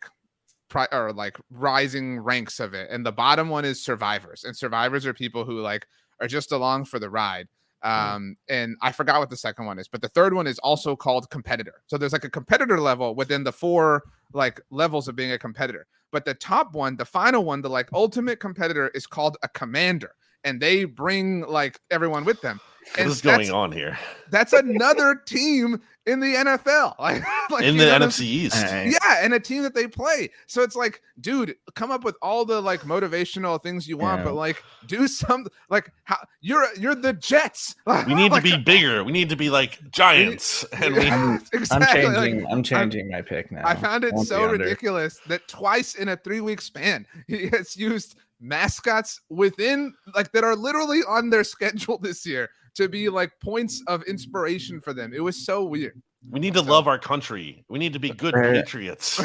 rising ranks of it. And the bottom one is survivors. And survivors are people who like are just along for the ride. And I forgot what the second one is, but the third one is also called competitor. So there's like a competitor level within the 4 like levels of being a competitor. But the top one, the final one, the like ultimate competitor is called a commander. And they bring like everyone with them. What is going on here? That's another team in the NFL. like in the NFC East. Yeah, and a team that they play. So it's like, dude, come up with all the like motivational things you want, but like do some like how you're the Jets. We need to be bigger. We need to be like Giants. Exactly. I'm changing my pick now. I found it Won't so be under. ridiculous that twice in a 3-week span he has used mascots within like that are literally on their schedule this year to be like points of inspiration for them. It was so weird. We need to love our country. We need to be good patriots.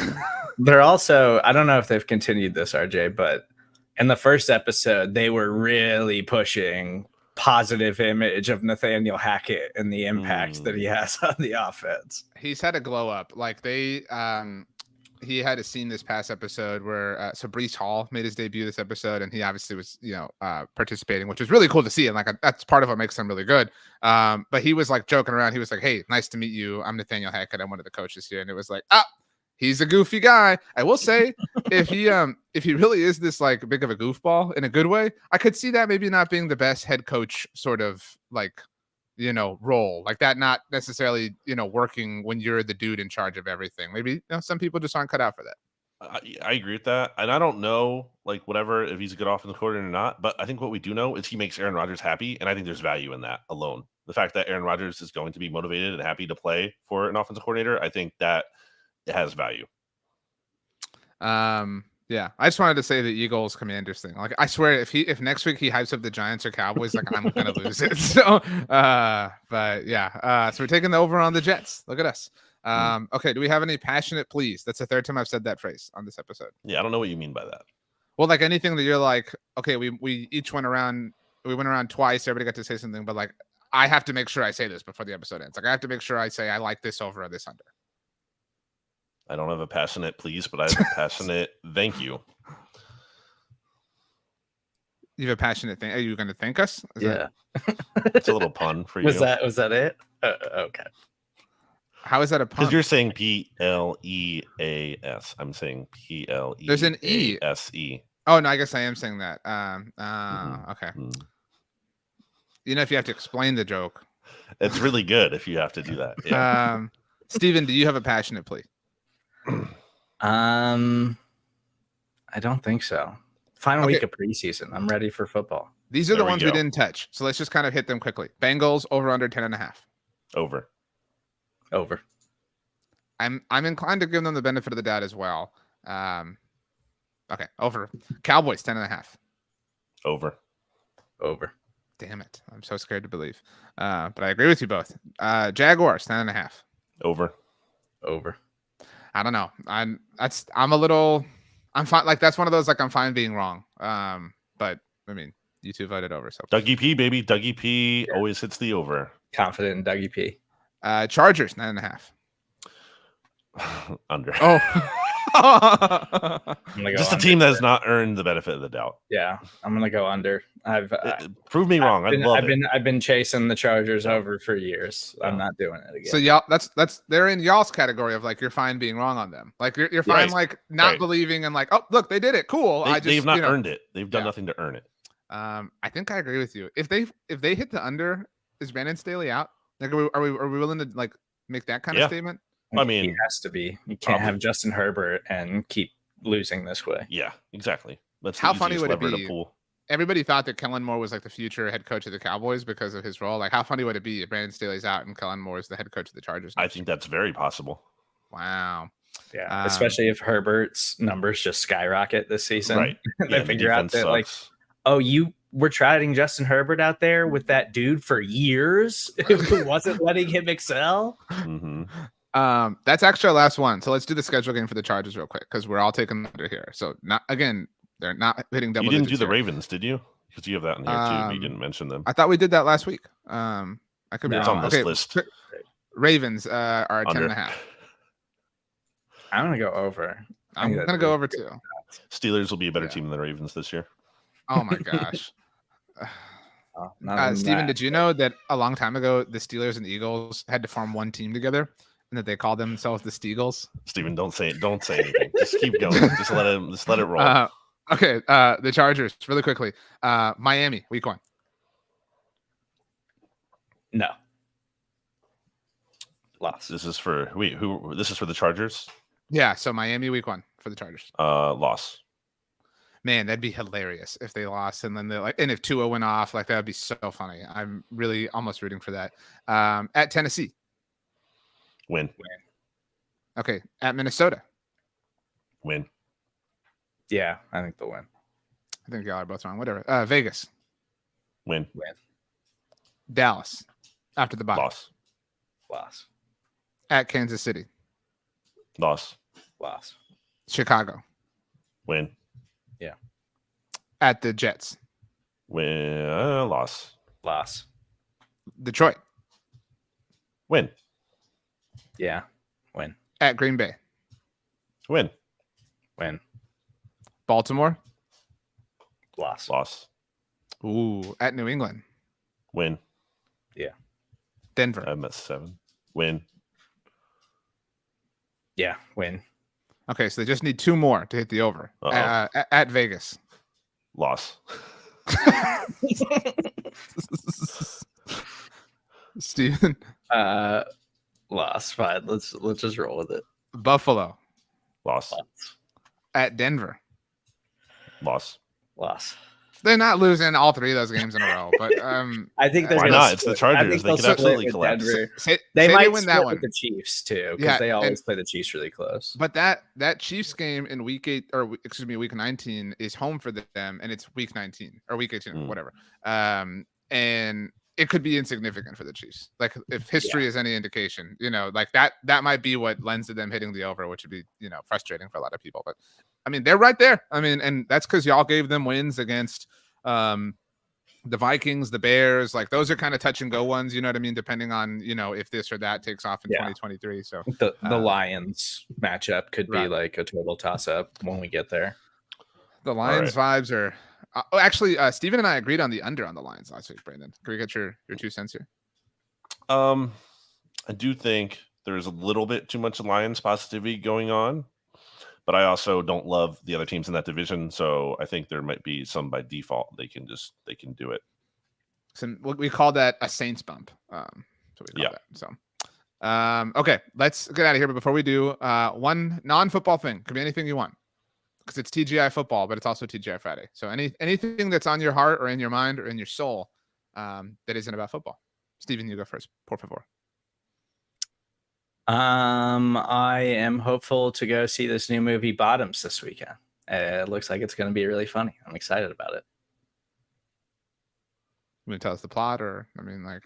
They're also, I don't know if they've continued this, RJ, but in the first episode, they were really pushing positive image of Nathaniel Hackett and the impact that he has on the offense. He's had a glow up. Like he had a scene this past episode where so Breece Hall made his debut this episode, and he obviously was participating, which was really cool to see, and like that's part of what makes them really good. But he was like joking around. He was like, "Hey, nice to meet you. I'm Nathaniel Hackett. I'm one of the coaches here." And it was like, he's a goofy guy. I will say, if he really is this like big of a goofball in a good way, I could see that maybe not being the best head coach sort of like role like that, not necessarily working when you're the dude in charge of everything. Maybe some people just aren't cut out for that. I agree with that, and I don't know like whatever if he's a good offensive coordinator or not. But I think what we do know is he makes Aaron Rodgers happy, and I think there's value in that alone. The fact that Aaron Rodgers is going to be motivated and happy to play for an offensive coordinator, I think that it has value. Yeah, I just wanted to say the Eagles Commanders thing. Like, I swear, if next week he hypes up the Giants or Cowboys, like I'm gonna lose it. So, but yeah, so we're taking the over on the Jets. Look at us. Okay, do we have any passionate pleas? That's the third time I've said that phrase on this episode. Yeah, I don't know what you mean by that. Well, like anything that you're like, okay, we each went around. We went around twice. Everybody got to say something, but like, I have to make sure I say this before the episode ends. Like, I have to make sure I say I like this over or this under. I don't have a passionate please, but I have a passionate thank you. You have a passionate thing. Are you going to thank us? It's a little pun for you. Was that it? Okay. How is that a pun? Because you're saying Pleas. I'm saying Please. There's an E. S-E. Oh, no, I guess I am saying that. Okay. If you have to explain the joke. It's really good if you have to do that. Yeah. Steven, do you have a passionate plea? I don't think so. Final week of preseason. I'm ready for football. These are the ones we didn't touch. So let's just kind of hit them quickly. Bengals over under 10.5. Over. I'm inclined to give them the benefit of the doubt as well. Okay, over. Cowboys 10.5. Over. Damn it. I'm so scared to believe. But I agree with you both. Jaguars 10.5. Over. I don't know. I'm fine. Like, that's one of those, like, I'm fine being wrong. But I mean, you two voted over. So Dougie P, baby. Dougie P always hits the over. Confident in Dougie P. Chargers 9.5. Under. Oh. Just a team that has not earned the benefit of the doubt. Yeah, I'm gonna go under. Prove me wrong. I've been chasing the Chargers over for years. I'm not doing it again. So y'all, that's they're in y'all's category of like you're fine being wrong on them. Like you're fine, like not believing and like, oh look, they did it. Cool. They've not earned it. They've done nothing to earn it. I think I agree with you. If they hit the under, is Brandon Staley out? Like, are we willing to like make that kind of statement? I mean, he has to be. You can't have Justin Herbert and keep losing this way. Yeah, exactly. That's how funny would it be? Everybody thought that Kellen Moore was like the future head coach of the Cowboys because of his role. Like, how funny would it be if Brandon Staley's out and Kellen Moore is the head coach of the Chargers? I think that's very possible. Wow. Yeah, especially if Herbert's numbers just skyrocket this season. Right. They figure out that like, oh, you were trotting Justin Herbert out there with that dude for years who wasn't letting him excel. Mm-hmm. That's actually our last one. So let's do the schedule game for the Chargers real quick because we're all taking under here. So they're not hitting double. You didn't do the Ravens, did you? Because you have that in here too. But you didn't mention them. I thought we did that last week. I could be wrong. It's on this list. Ravens are 10.5. I'm gonna go over. I'm gonna go over too. Steelers will be a better team than the Ravens this year. Oh my gosh. Steven, did you know that a long time ago the Steelers and the Eagles had to form one team together and that they called themselves the Steagles? Steven, don't say it. Don't say anything. Just keep going. Just let it roll. Okay. The Chargers, really quickly. Miami, week 1. No. Loss. This is for who? This is for the Chargers. Yeah. So Miami, week 1 for the Chargers. Loss. Man, that'd be hilarious if they lost, and then and if Tua went off, like that would be so funny. I'm really almost rooting for that. At Tennessee, win. Okay, at Minnesota, win. Yeah, I think they'll win. I think y'all are both wrong. Whatever. Vegas, win. Dallas after the bye. Loss. Loss. At Kansas City. Loss. Loss. Chicago. Win. At the Jets. Win. Loss. Loss. Detroit. Win. Yeah. Win. At Green Bay. Win. Win. Baltimore. Loss. Loss. Ooh. At New England. Win. Denver. I'm at 7. Win. Yeah. Win. Okay, so they just need 2 more to hit the over. At Vegas. Loss. Steven. Loss. Fine. Let's just roll with it. Buffalo. Loss. Loss. At Denver. Loss. Loss. They're not losing all 3 of those games in a row, but I think they're Why gonna not? It's the split. I Chargers. think They they'll could split absolutely with collapse. Denver. say They might win split that with one. the Chiefs too, because Yeah, they always and- play the Chiefs really close. But that Chiefs game in week 8 or excuse me, week 19 is home for them, and it's week 19 or week 18, whatever. And it could be insignificant for the Chiefs. Like if history is any indication, like that might be what lends to them hitting the over, which would be, frustrating for a lot of people. But I mean, they're right there. I mean, and that's because y'all gave them wins against the Vikings, the Bears. Like those are kind of touch and go ones, you know what I mean? Depending on, if this or that takes off in 2023. So The Lions matchup could be right. like a total toss up when we get there. the Lions vibes are actually Steven and I agreed on the under on the Lions last week, Brandon. Can we get your 2 cents here? I do think there's a little bit too much Lions positivity going on, but I also don't love the other teams in that division. So I think there might be some by default. They can do it. So we call that a Saints bump. So we call that. So okay, let's get out of here. But before we do, one non-football thing, could be anything you want, because it's TGI football, but it's also TGI Friday. So anything that's on your heart or in your mind or in your soul that isn't about football. Steven, you go first, por favor. I am hopeful to go see this new movie Bottoms this weekend. It looks like it's going to be really funny. I'm excited about it. You want to tell us the plot, or I mean, like,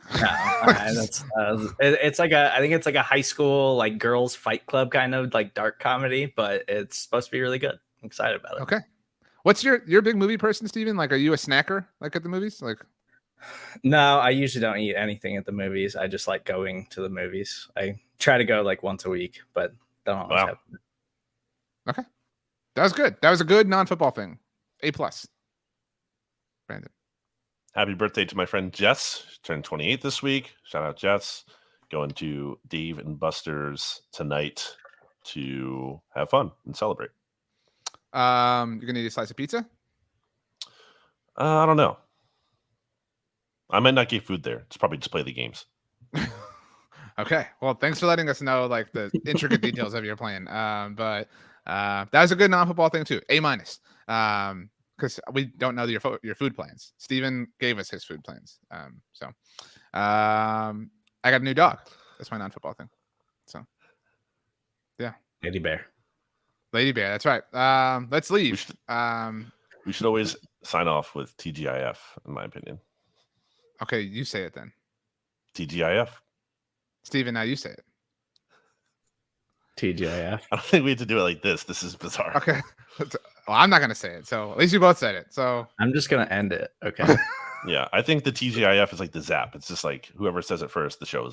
it's like I think it's like a high school like girls fight club kind of like dark comedy, but it's supposed to be really good. I'm excited about it. Okay, what's your big movie person, Steven? Like, are you a snacker like at the movies? Like, no, I usually don't eat anything at the movies. I just like going to the movies. I try to go like once a week, but don't always happen. Okay, that was good. That was a good non-football thing. A+. Brandon. Happy birthday to my friend Jess. She turned 28 this week. Shout out Jess. Going to Dave and Buster's tonight to have fun and celebrate. You're gonna eat a slice of pizza? I don't know. I might not get food there. It's probably just play the games. Okay. Well, thanks for letting us know like the intricate details of your plan. But that was a good non-football thing too. A-. Because we don't know your food plans. Steven gave us his food plans. So I got a new dog. That's my non-football thing. So yeah. Lady Bear. That's right. Let's leave. We should always sign off with TGIF, in my opinion. Okay, you say it then. TGIF. Steven, now you say it. TGIF. I don't think we had to do it like this. This is bizarre. Okay. Well, I'm not gonna say it. So at least you both said it. So I'm just gonna end it. Okay. Yeah, I think the TGIF is like the Zap. It's just like whoever says it first, the show is